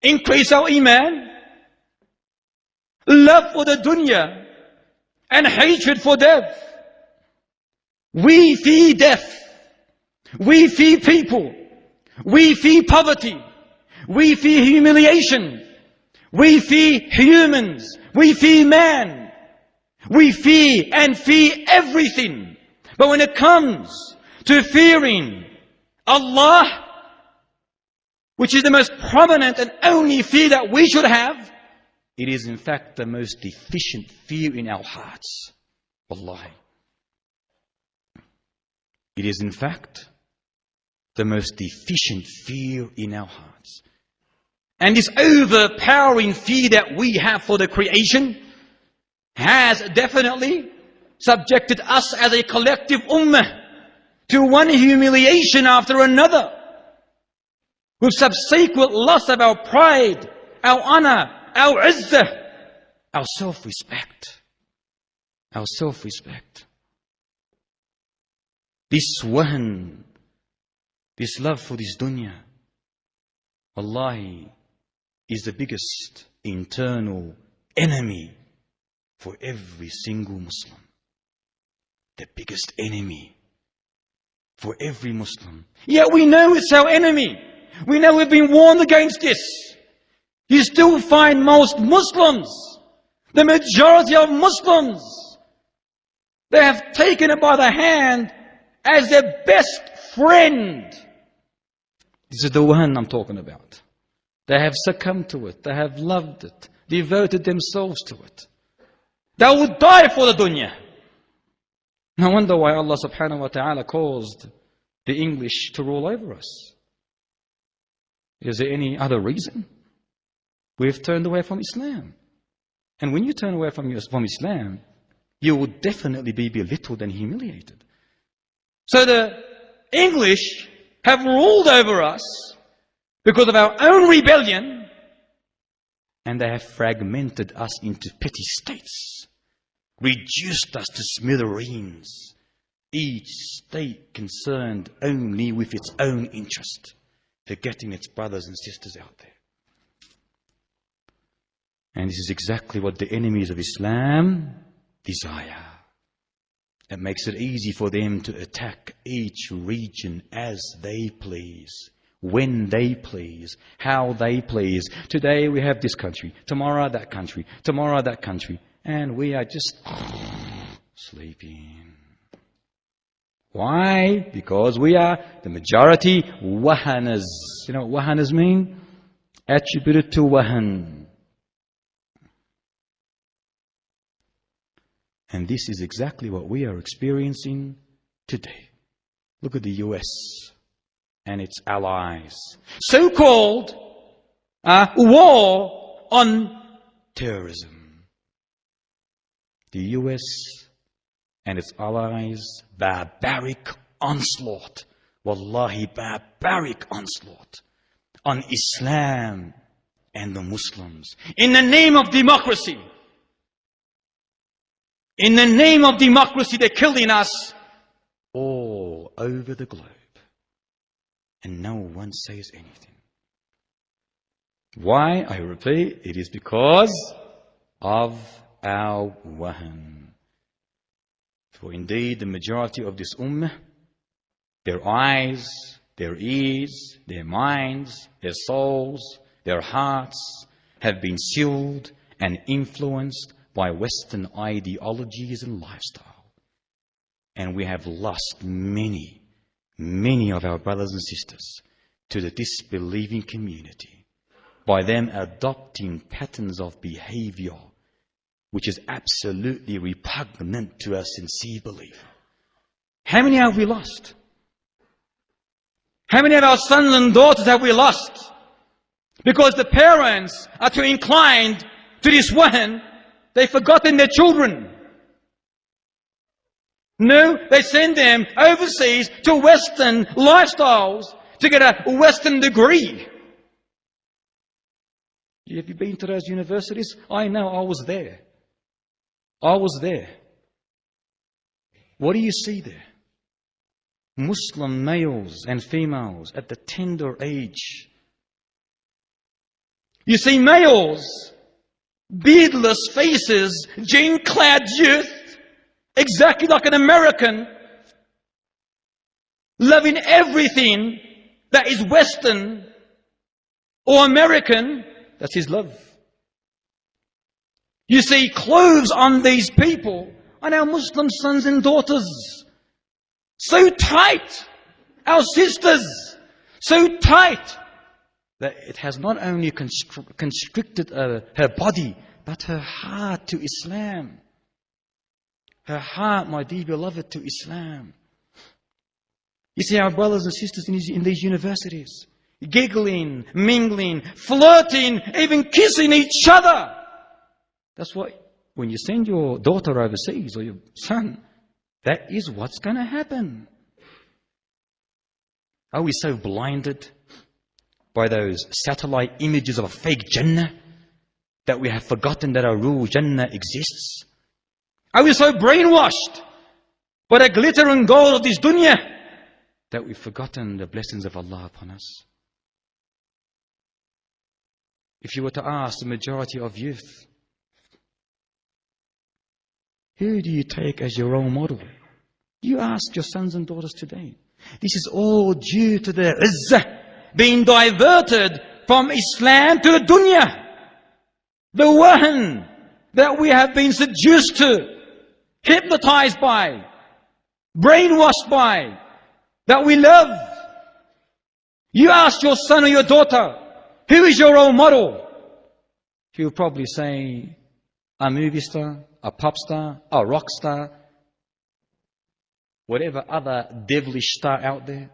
increase our iman? Love for the dunya and hatred for death. We fear death. We fear people. We fear poverty. We fear humiliation. We fear humans. We fear man. We fear and fear everything. But when it comes to fearing Allah, which is the most prominent and only fear that we should have, it is in fact the most deficient fear in our hearts. Wallahi. It is in fact the most deficient fear in our hearts. And this overpowering fear that we have for the creation has definitely subjected us as a collective ummah to one humiliation after another, with subsequent loss of our pride, our honor, our izzah, our self-respect. Our self-respect. This wahan, this love for this dunya, wallahi, is the biggest internal enemy for every single Muslim. The biggest enemy for every Muslim. Yet we know it's our enemy. We know we've been warned against this. You still find most Muslims, the majority of Muslims, they have taken it by the hand as their best friend. This is the one I'm talking about. They have succumbed to it. They have loved it. Devoted themselves to it. They would die for the dunya. No wonder why Allah subhanahu wa ta'ala caused the English to rule over us. Is there any other reason? We've turned away from Islam. And when you turn away from Islam, you will definitely be belittled and humiliated. So the English have ruled over us because of our own rebellion, and they have fragmented us into petty states, reduced us to smithereens, each state concerned only with its own interest, forgetting its brothers and sisters out there. And this is exactly what the enemies of Islam desire. It makes it easy for them to attack each region as they please, when they please, how they please. Today we have this country, tomorrow that country, tomorrow that country, and we are just sleeping. Why? Because we are the majority wahanas. You know what wahanas mean? Attributed to wahan. And this is exactly what we are experiencing today. Look at the US and its allies. So-called war on terrorism. The US and its allies, barbaric onslaught. Wallahi, barbaric onslaught on Islam and the Muslims. In the name of democracy. In the name of democracy, they're killing us all over the globe. And no one says anything. Why? I repeat, it is because of our wahan. For indeed, the majority of this ummah, their eyes, their ears, their minds, their souls, their hearts have been sealed and influenced by Western ideologies and lifestyle. And we have lost many of our brothers and sisters to the disbelieving community by them adopting patterns of behavior which is absolutely repugnant to a sincere believer. How many have we lost? How many of our sons and daughters have we lost? Because the parents are too inclined to this one, they've forgotten their children. No, they send them overseas to Western lifestyles to get a Western degree. Have you been to those universities? I know, I was there. I was there. What do you see there? Muslim males and females at the tender age. You see males, beardless faces, jean-clad youth, exactly like an American, loving everything that is Western or American. That's his love. You see clothes on these people, on our Muslim sons and daughters, so tight, our sisters, so tight, that it has not only constricted her body, but her heart to Islam. Her heart, my dear beloved, to Islam. You see our brothers and sisters in these universities, giggling, mingling, flirting, even kissing each other. That's why when you send your daughter overseas or your son, that is what's going to happen. Are we so blinded by those satellite images of a fake Jannah that we have forgotten that our real Jannah exists? Are we so brainwashed by the glitter and gold of this dunya that we've forgotten the blessings of Allah upon us? If you were to ask the majority of youth, who do you take as your role model? You ask your sons and daughters today. This is all due to the izzah being diverted from Islam to the dunya. The wahan that we have been seduced to, hypnotized by, brainwashed by, that we love. You ask your son or your daughter, who is your role model? He'll probably say, a movie star, a pop star, a rock star, whatever other devilish star out there,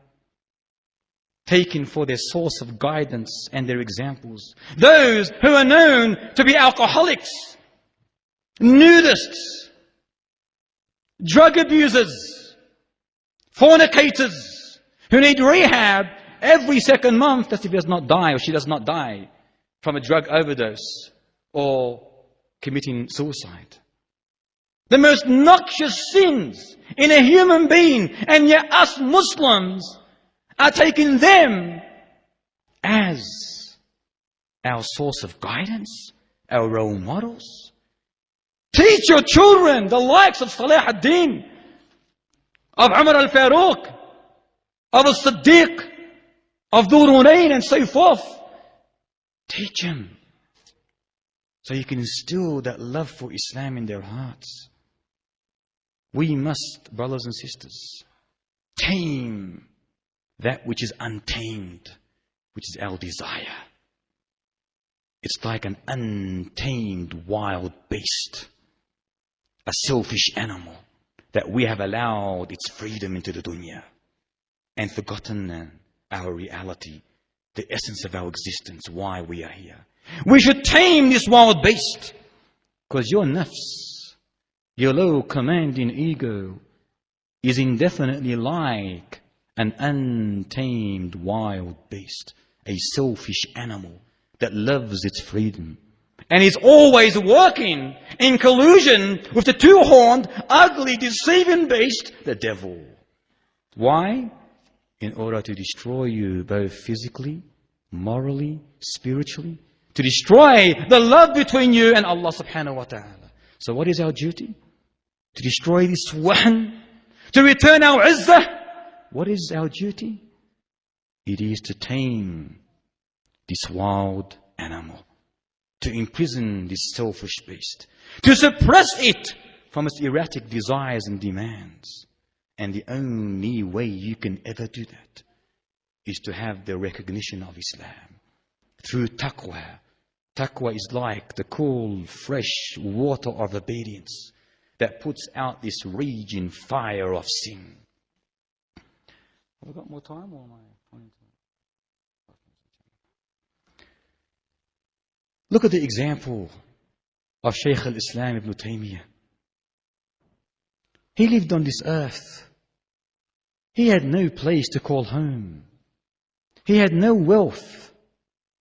taken for their source of guidance and their examples. Those who are known to be alcoholics, nudists, drug abusers, fornicators, who need rehab every second month. That's if he does not die or she does not die from a drug overdose or committing suicide. The most noxious sins in a human being, and yet us Muslims are taking them as our source of guidance, our role models. Teach your children the likes of Salah ad-Din, of Umar al-Faruq, of al-Siddiq, of Dhul-Hunayn and so forth. Teach them so you can instill that love for Islam in their hearts. We must, brothers and sisters, tame that which is untamed, which is our desire. It's like an untamed wild beast, a selfish animal that we have allowed its freedom into the dunya and forgotten our reality, the essence of our existence, why we are here. We should tame this wild beast, because your nafs, your low commanding ego, is indefinitely like an untamed wild beast, a selfish animal that loves its freedom and is always working in collusion with the two-horned, ugly, deceiving beast, the devil. Why? In order to destroy you both physically, morally, spiritually, to destroy the love between you and Allah subhanahu wa ta'ala. So what is our duty? To destroy this wahan, to return our izzah. What is our duty? It is to tame this wild animal, to imprison this selfish beast, to suppress it from its erratic desires and demands. And the only way you can ever do that is to have the recognition of Islam through taqwa. Taqwa is like the cool, fresh water of obedience that puts out this raging fire of sin. Have I got more time or am I pointing to? Look at the example of Shaykh al-Islam ibn Taymiyyah. He lived on this earth. He had no place to call home. He had no wealth.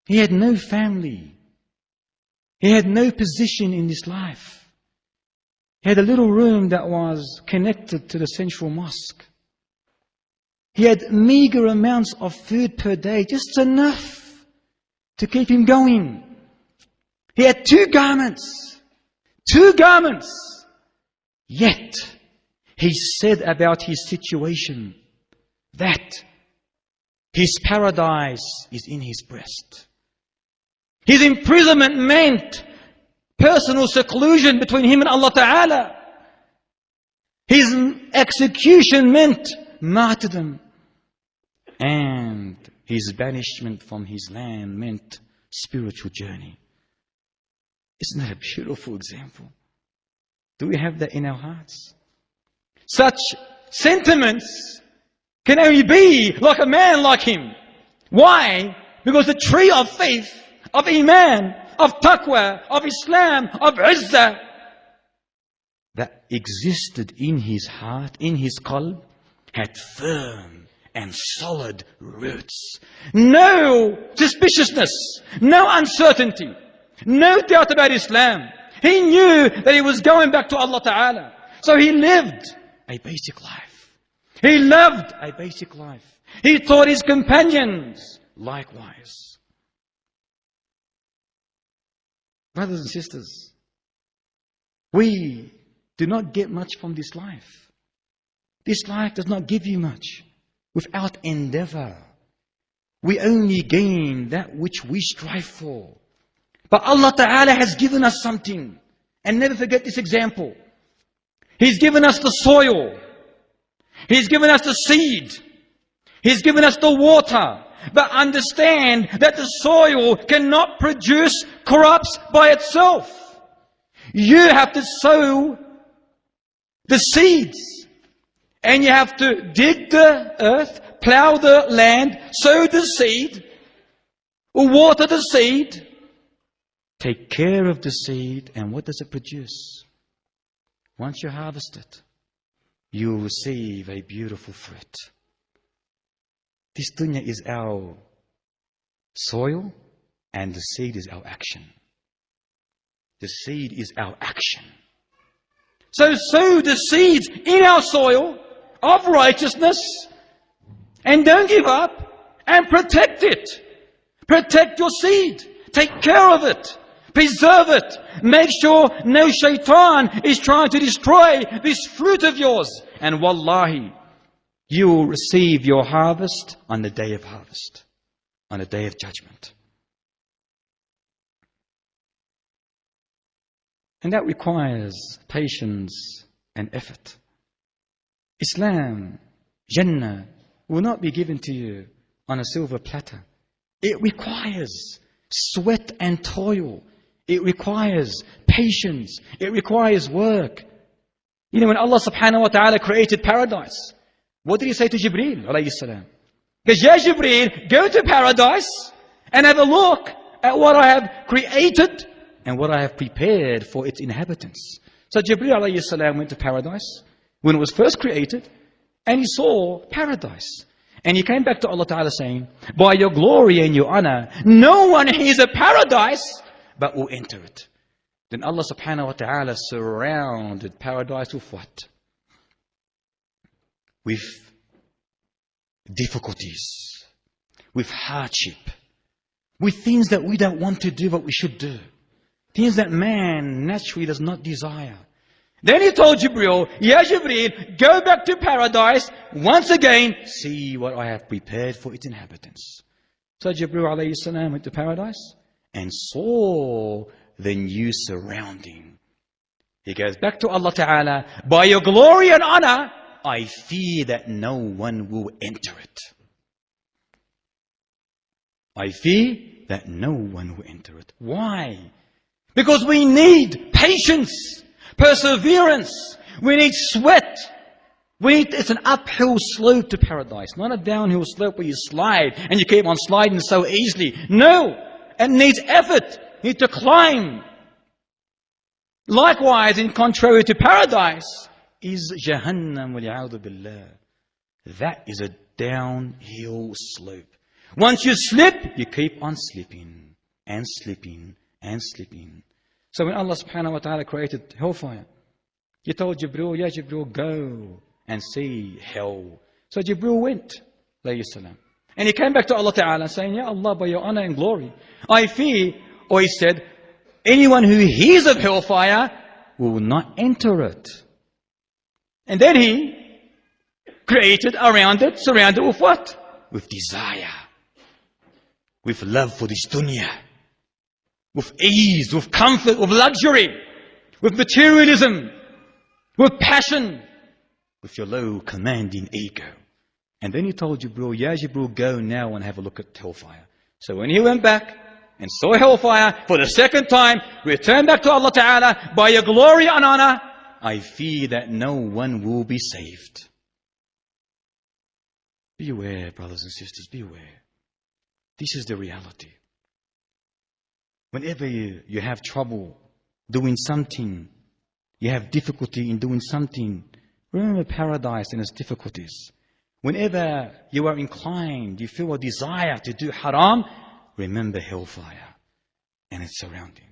He had no family. He had no position in this life. He had a little room that was connected to the central mosque. He had meager amounts of food per day, just enough to keep him going. He had 2 garments. 2 garments. Yet, he said about his situation that his paradise is in his breast. His imprisonment meant personal seclusion between him and Allah Ta'ala. His execution meant martyrdom. And his banishment from his land meant spiritual journey. Isn't that a beautiful example? Do we have that in our hearts? Such sentiments can only be like a man like him. Why? Because the tree of faith, of Iman, of Taqwa, of Islam, of Izzah, that existed in his heart, in his qalb, had firm and solid roots. No suspiciousness, no uncertainty, no doubt about Islam. He knew that he was going back to Allah Ta'ala. So he lived a basic life. He loved a basic life. He taught his companions likewise. Brothers and sisters, we do not get much from this life. This life does not give you much. Without endeavor, we only gain that which we strive for. But Allah Ta'ala has given us something. And never forget this example. He's given us the soil. He's given us the seed. He's given us the water. But understand that the soil cannot produce crops by itself. You have to sow the seeds. And you have to dig the earth, plow the land, sow the seed, water the seed, take care of the seed, and what does it produce? Once you harvest it, you will receive a beautiful fruit. This dunya is our soil, and the seed is our action. The seed is our action. So sow the seeds in our soil of righteousness, and don't give up, and protect it. Protect your seed. Take care of it. Preserve it. Make sure no shaitan is trying to destroy this fruit of yours. And wallahi, you will receive your harvest on the day of harvest, on the day of judgment. And that requires patience and effort. Islam, Jannah, will not be given to you on a silver platter. It requires sweat and toil. It requires patience. It requires work. You know, when Allah subhanahu wa ta'ala created paradise, what did He say to Jibreel alayhi salam? Because, Ya Jibreel, go to paradise and have a look at what I have created and what I have prepared for its inhabitants. So Jibreel alayhi salam went to paradise when it was first created, and he saw paradise. And he came back to Allah Ta'ala saying, by your glory and your honor, no one is a paradise but will enter it. Then Allah Subhanahu wa Ta'ala surrounded paradise with what? With difficulties, with hardship, with things that we don't want to do but we should do. Things that man naturally does not desire. Then He told Jibreel, Ya Jibreel, go back to paradise, once again, see what I have prepared for its inhabitants. So Jibreel alayhi salam went to paradise and saw the new surrounding. He goes back to Allah Ta'ala, by your glory and honor, I fear that no one will enter it. I fear that no one will enter it. Why? Because we need patience. Perseverance. We need sweat. It's an uphill slope to paradise, not a downhill slope where you slide and you keep on sliding so easily. No, it needs effort. You need to climb. Likewise, in contrary to paradise, is Jahannam wal-'a'udhu billah. That is a downhill slope. Once you slip, you keep on slipping and slipping and slipping. So when Allah subhanahu wa ta'ala created hellfire, He told Jibreel, Ya Jibreel, go and see hell. So Jibreel went, alayhi salam. And he came back to Allah ta'ala saying, Ya Allah, by your honor and glory, I fear, or he said, anyone who hears of hellfire will not enter it. And then he created around it, surrounded with what? With desire. With love for this dunya. With ease, with comfort, with luxury. With materialism. With passion. With your low commanding ego. And then he told Jibreel, Ya Jibreel, go now and have a look at hellfire. So when he went back and saw hellfire for the second time, returned back to Allah Ta'ala, by your glory and honor, I fear that no one will be saved. Be aware, brothers and sisters, be aware. This is the reality. Whenever you have trouble doing something, you have difficulty in doing something, remember paradise and its difficulties. Whenever you are inclined, you feel a desire to do haram, remember hellfire and its surrounding.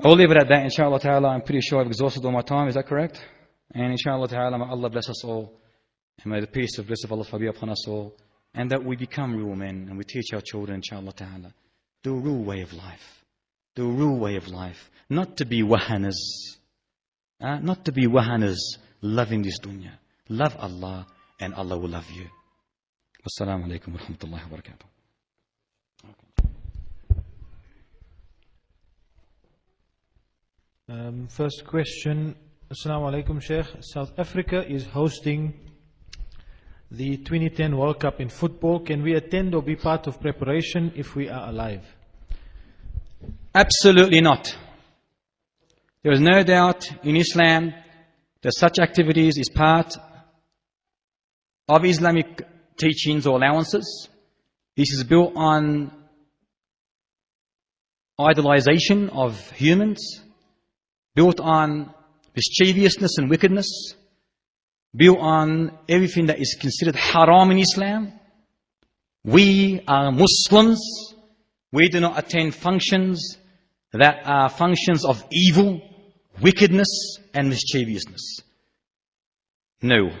I'll leave it at that, inshallah ta'ala. I'm pretty sure I've exhausted all my time, is that correct? And inshallah ta'ala, may Allah bless us all. And may the peace of bliss of Allah be upon us all. And that we become real men and we teach our children, inshallah ta'ala, the real way of life. The real way of life. Not to be wahanas. Not to be wahanas loving this dunya. Love Allah and Allah will love you. Wassalamu alaikum wa rahmatullahi wa barakatuh. First question. Assalamu alaikum, Sheikh. South Africa is hosting the 2010 World Cup in football. Can we attend or be part of preparation if we are alive? Absolutely not. There is no doubt in Islam that such activities is part of Islamic teachings or allowances. This is built on idolization of humans, built on mischievousness and wickedness, built on everything that is considered haram in Islam. We are Muslims. We do not attend functions that are functions of evil, wickedness and mischievousness. No.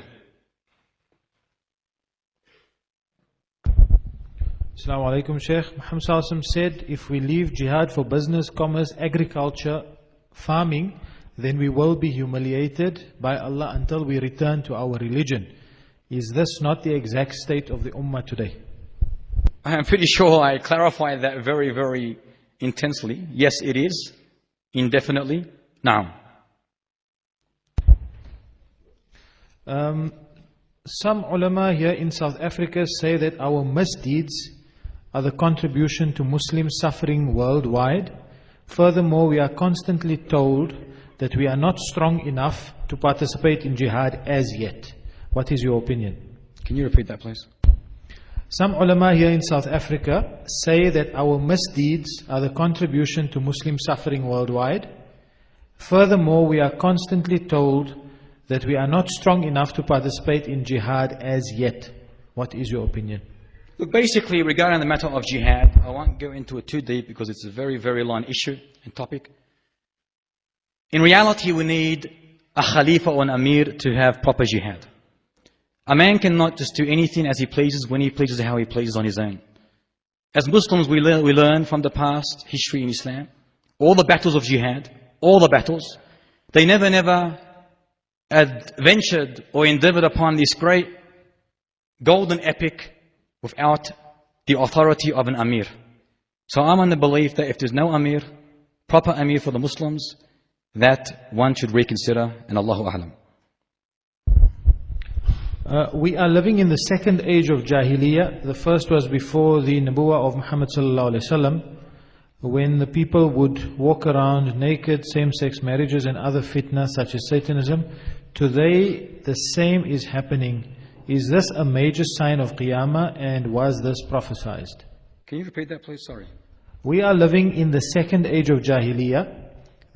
Assalamu alaikum, Sheikh. Muhammad Sallallahu said, if we leave jihad for business, commerce, agriculture, farming, then we will be humiliated by Allah until we return to our religion. Is this not the exact state of the Ummah today? I am pretty sure I clarified that very, very intensely. Yes, it is. Indefinitely. Now. Some ulama here in South Africa say that our misdeeds are the contribution to Muslim suffering worldwide. Furthermore, we are constantly told that we are not strong enough to participate in jihad as yet. What is your opinion? Can you repeat that, please? Some ulama here in South Africa say that our misdeeds are the contribution to Muslim suffering worldwide. Furthermore, we are constantly told that we are not strong enough to participate in jihad as yet. What is your opinion? Look, basically, regarding the matter of jihad, I won't go into it too deep because it's a very, very long issue and topic. In reality, we need a Khalifa or an Amir to have proper jihad. A man cannot just do anything as he pleases, when he pleases, how he pleases on his own. As Muslims, we learn from the past history in Islam, all the battles of jihad, all the battles, they never adventured or endeavored upon this great golden epic without the authority of an Amir. So I'm on the belief that if there's no Amir, proper Amir for the Muslims, that one should reconsider, and Allahu A'lam. We are living in the second age of Jahiliyyah. The first was before the Nubuwwah of Muhammad Sallallahu Alaihi Wasallam, when the people would walk around naked, same-sex marriages and other fitna such as Satanism. Today, the same is happening. Is this a major sign of Qiyamah, and was this prophesized? Can you repeat that, please? Sorry. We are living in the second age of Jahiliyyah.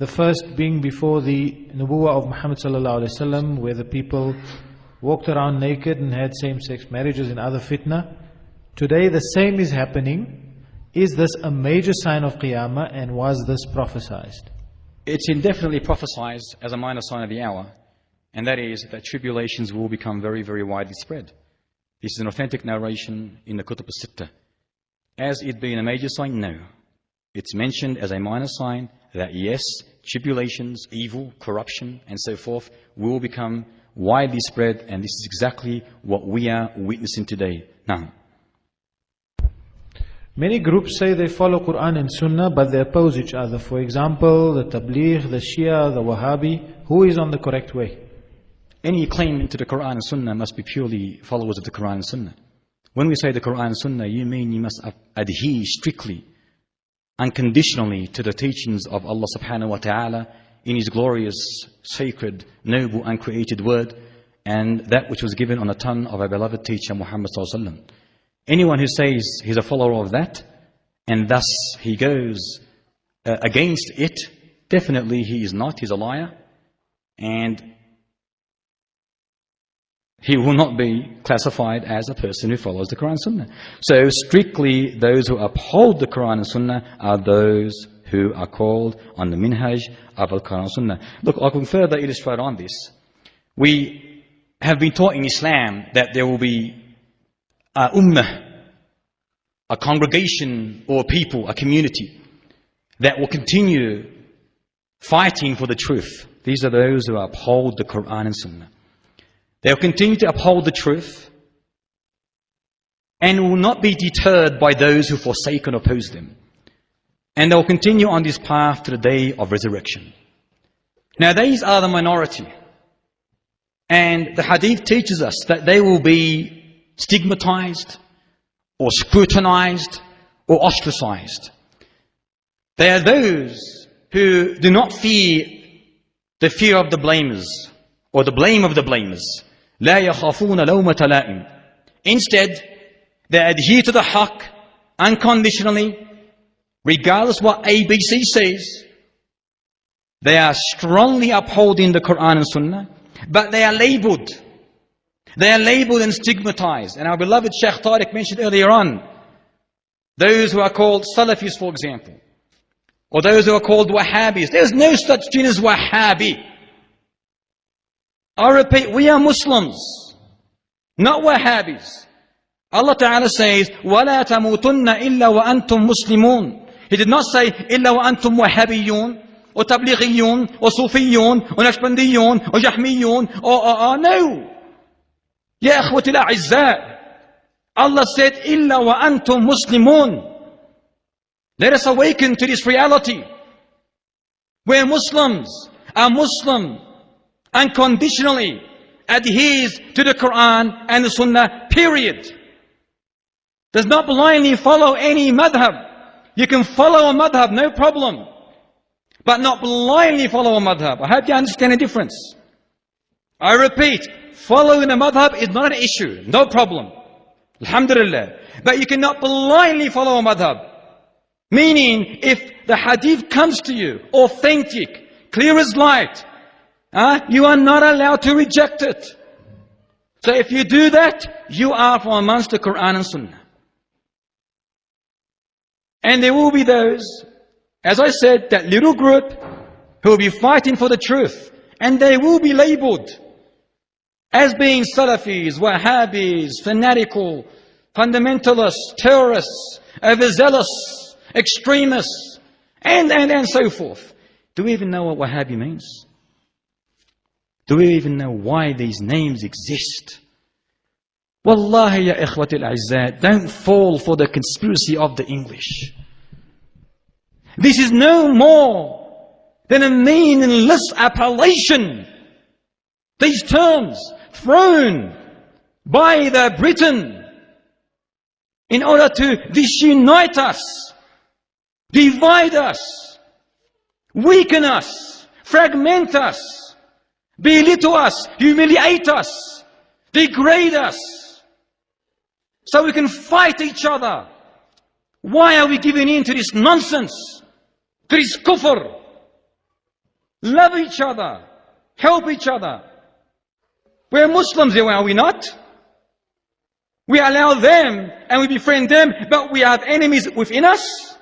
The first being before the Nubuwah of Muhammad sallallahu alaihi wasallam, where the people walked around naked and had same-sex marriages and other fitna. Today the same is happening. Is this a major sign of Qiyamah, and was this prophesied? It's indefinitely prophesied as a minor sign of the hour, and that is that tribulations will become very, very widely spread. This is an authentic narration in the Kutub al-Sittah. As it being a major sign, no. It's mentioned as a minor sign that yes, tribulations, evil, corruption, and so forth will become widely spread, and this is exactly what we are witnessing today. Now, many groups say they follow Quran and Sunnah, but they oppose each other. For example, the Tabligh, the Shia, the Wahhabi. Who is on the correct way? Any claim to the Quran and Sunnah must be purely followers of the Quran and Sunnah. When we say the Quran and Sunnah, you mean you must adhere strictly, unconditionally to the teachings of Allah subhanahu wa ta'ala in His glorious, sacred, noble, uncreated word, and that which was given on the tongue of our beloved teacher Muhammad sallallahu alaihi wasallam. Anyone who says he's a follower of that, and thus he goes against it, definitely he is not, he's a liar, and he will not be classified as a person who follows the Quran and Sunnah. So strictly those who uphold the Quran and Sunnah are those who are called on the minhaj of Al-Quran and Sunnah. Look, I can further illustrate on this. We have been taught in Islam that there will be a ummah, a congregation or people, a community that will continue fighting for the truth. These are those who uphold the Quran and Sunnah. They'll continue to uphold the truth and will not be deterred by those who forsake and oppose them. And they'll continue on this path to the day of resurrection. Now these are the minority. And the hadith teaches us that they will be stigmatized or scrutinized or ostracized. They are those who do not fear the fear of the blamers or the blame of the blamers. لا يخافون لومة لائم. Instead, they adhere to the haqq unconditionally, regardless what ABC says. They are strongly upholding the Quran and Sunnah, but they are labeled. They are labeled and stigmatized. And our beloved Shaykh Tariq mentioned earlier on, those who are called Salafis, for example, or those who are called Wahhabis. There's no such thing as Wahhabi. I repeat, we are Muslims, not Wahhabis. Allah Ta'ala says, وَلَا تَمُوتُنَّ إِلَّا وَأَنْتُمْ مُسْلِمُونَ. He did not say, إِلَّا وَأَنْتُمْ وَهَّابِيُّون, or Tablighiyun, or Sufiyyun, or Nashbandiyun, or Jahmiyun, or no. Ya akhwati al-a'izza. Allah said, إِلَّا وَأَنْتُمْ مُسْلِمُونَ. Let us awaken to this reality, where Muslims are Muslim unconditionally adheres to the Quran and the Sunnah, period. Does not blindly follow any madhab. You can follow a madhab, no problem, but not blindly follow a madhab. I hope you understand the difference. I repeat, following a madhab is not an issue, no problem. Alhamdulillah. But you cannot blindly follow a madhab. Meaning, if the hadith comes to you, authentic, clear as light, you are not allowed to reject it. So if you do that, you are from amongst the Quran and Sunnah. And there will be those, as I said, that little group who will be fighting for the truth. And they will be labeled as being Salafis, Wahhabis, fanatical, fundamentalists, terrorists, overzealous, extremists, and so forth. Do we even know what Wahhabi means? Do we even know why these names exist? Wallahi ya ikhwati al-a'izzat, don't fall for the conspiracy of the English. This is no more than a meaningless appellation. These terms thrown by the Britain in order to disunite us, divide us, weaken us, fragment us, belittle us, humiliate us, degrade us, so we can fight each other. Why are we giving in to this nonsense, to this kufr? love each other, help each other. We're Muslims, are we not? We allow them and we befriend them, but we have enemies within us.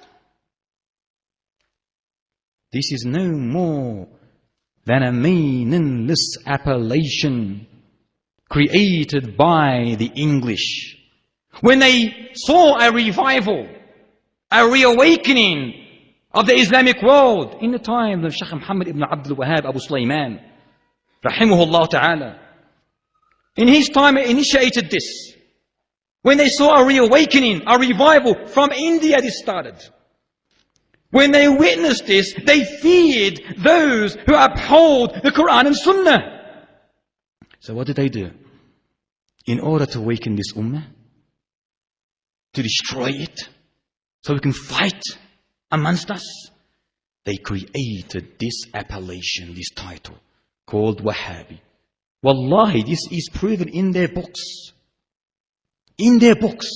This is no more than a meaningless appellation created by the English. When they saw a revival, a reawakening of the Islamic world in the time of Shaykh Muhammad ibn Abdul Wahhab Abu Sulaiman, rahimahullah ta'ala, in his time he initiated this. When they saw a reawakening, a revival from India, this started. When they witnessed this, they feared those who uphold the Quran and Sunnah. So what did they do? In order to weaken this ummah, to destroy it, so we can fight amongst us, they created this appellation, this title, called Wahhabi. Wallahi, this is proven in their books. In their books.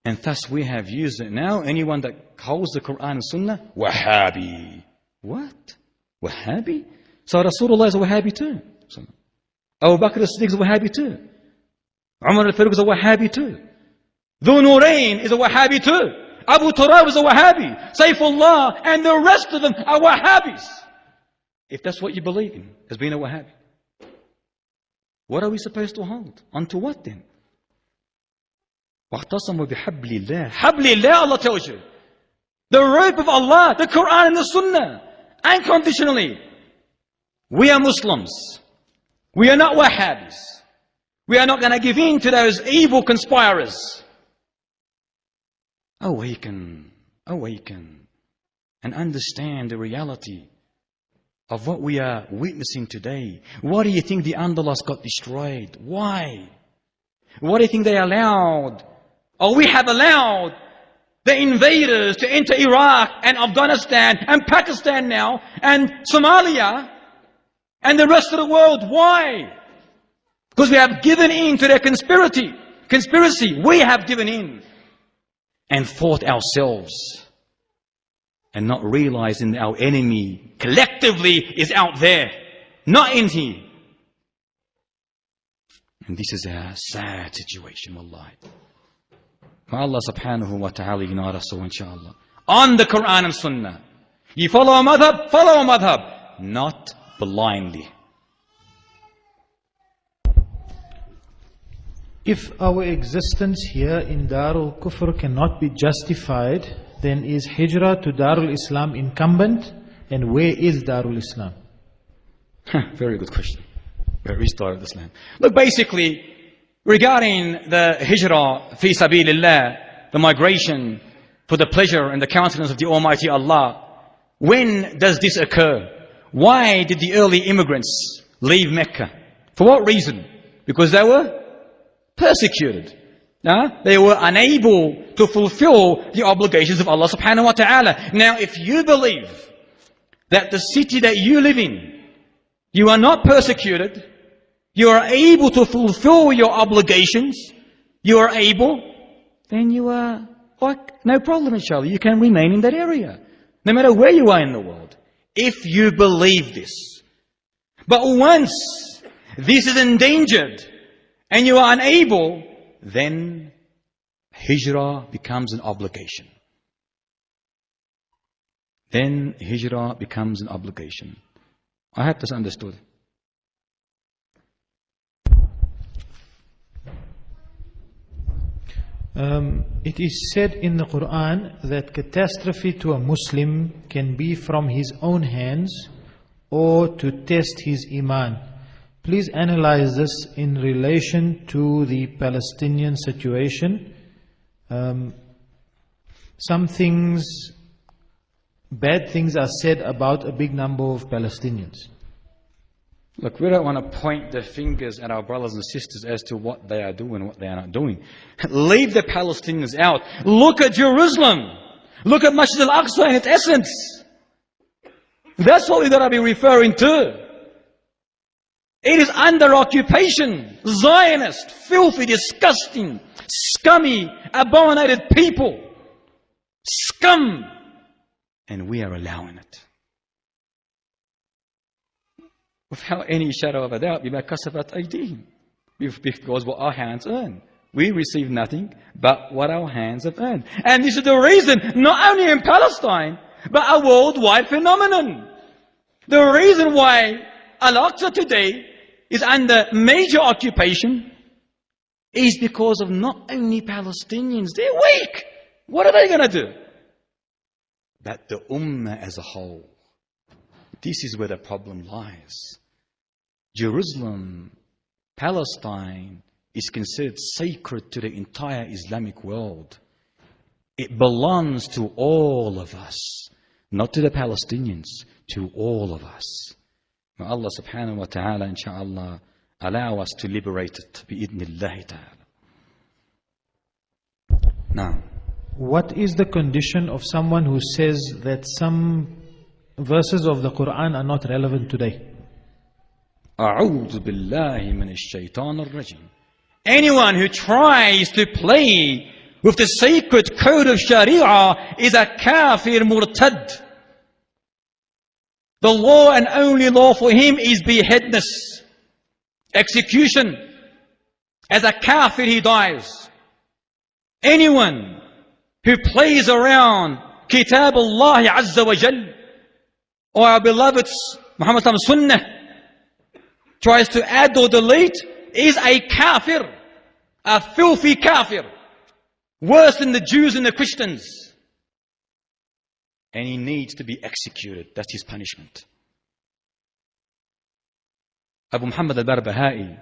And thus we have used it now. Anyone that holds the Quran and Sunnah, Wahhabi. What? Wahhabi? So Rasulullah is a Wahhabi too. Abu Bakr as-Siddiq is a Wahhabi too. Umar al-Faruq is a Wahhabi too. Dhu Nurayn is a Wahhabi too. Abu Turab is a Wahhabi. Saifullah and the rest of them are Wahhabis. If that's what you believe in, as being a Wahhabi, what are we supposed to hold? Onto what then? وَاعْتَصَمُوا بِحَبْلِ اللَّهِ حَبْلِ اللَّهِ, Allah tells you. The rope of Allah, the Quran and the Sunnah. Unconditionally. We are Muslims. We are not Wahhabis. We are not going to give in to those evil conspirers. Awaken, awaken, and understand the reality of what we are witnessing today. Why do you think the Andalus got destroyed? Why? Why do you think they allowed, or we have allowed, the invaders to enter Iraq and Afghanistan and Pakistan now and Somalia and the rest of the world? Why? Because we have given in to their conspiracy. We have given in and fought ourselves and not realizing that our enemy collectively is out there, not in here. And this is a sad situation, wallahi. May Allah subhanahu wa ta'ala ignite us all, inshallah. On the Quran and Sunnah. You follow a madhab, not blindly. If our existence here in Darul Kufr cannot be justified, then is Hijrah to Darul Islam incumbent? And where is Darul Islam? Very good question. Where is Darul Islam? Look, basically, regarding the Hijrah fi sabilillah, the migration for the pleasure and the countenance of the Almighty Allah, when does this occur? Why did the early immigrants leave Mecca? For what reason? Because they were persecuted. They were unable to fulfill the obligations of Allah subhanahu wa ta'ala. Now, if you believe that the city that you live in, you are not persecuted, you are able to fulfill your obligations, you are able, then you are like, no problem, inshallah. You can remain in that area, no matter where you are in the world, if you believe this. But once this is endangered and you are unable, then Hijrah becomes an obligation. Then Hijrah becomes an obligation. I hope this understood. It is said in the Quran that catastrophe to a Muslim can be from his own hands or to test his iman. Please analyze this in relation to the Palestinian situation. Some things, bad things are said about a big number of Palestinians. Look, we don't want to point the fingers at our brothers and sisters as to what they are doing and what they are not doing. Leave the Palestinians out. Look at Jerusalem. Look at Masjid al-Aqsa in its essence. That's what we've got to be referring to. It is under occupation. Zionist, filthy, disgusting, scummy, abominated people. Scum. And we are allowing it. Without any shadow of a doubt, بما كسبت أيديهم. Because what our hands earn. We receive nothing but what our hands have earned. And this is the reason, not only in Palestine, but a worldwide phenomenon. The reason why Al-Aqsa today is under major occupation is because of not only Palestinians. They're weak. What are they going to do? But the Ummah as a whole. This is where the problem lies. Jerusalem, Palestine, is considered sacred to the entire Islamic world. It belongs to all of us, not to the Palestinians, to all of us. May Allah subhanahu wa ta'ala, inshaAllah, allow us to liberate it, bi'idhnillahi ta'ala. Now, what is the condition of someone who says that some verses of the Quran are not relevant today? أعوذ بالله من الشيطان الرجيم. Anyone who tries to play with the sacred code of Sharia is a kafir murtad. The law and only law for him is beheadness, execution. As a kafir he dies. Anyone who plays around Kitab Allah Azza wa Jal, or our beloved Muhammad Sunnah, tries to add or delete, is a kafir, a filthy kafir, worse than the Jews and the Christians. And he needs to be executed. That's his punishment. Abu Muhammad al-Barbahai,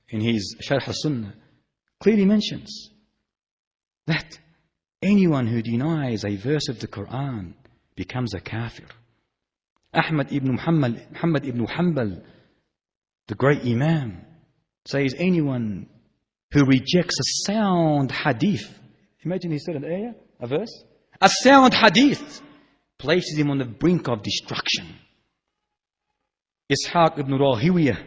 in his Sharh al-Sunnah, clearly mentions that anyone who denies a verse of the Quran becomes a kafir. Muhammad ibn Hanbal, the great Imam, says anyone who rejects a sound hadith, imagine he said an ayah, a verse, a sound hadith, places him on the brink of destruction. Ishaq ibn Rahawiyah,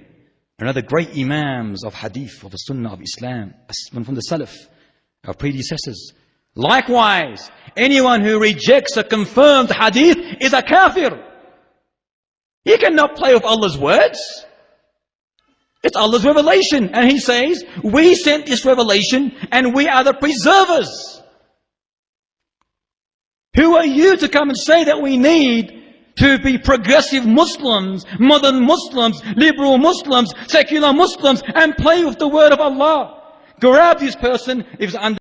another great Imams of hadith, of the Sunnah of Islam, from the Salaf, our predecessors. Likewise, anyone who rejects a confirmed hadith is a kafir. He cannot play with Allah's words. It's Allah's revelation. And He says, we sent this revelation and we are the preservers. Who are you to come and say that we need to be progressive Muslims, modern Muslims, liberal Muslims, secular Muslims, and play with the word of Allah? Grab this person if it's under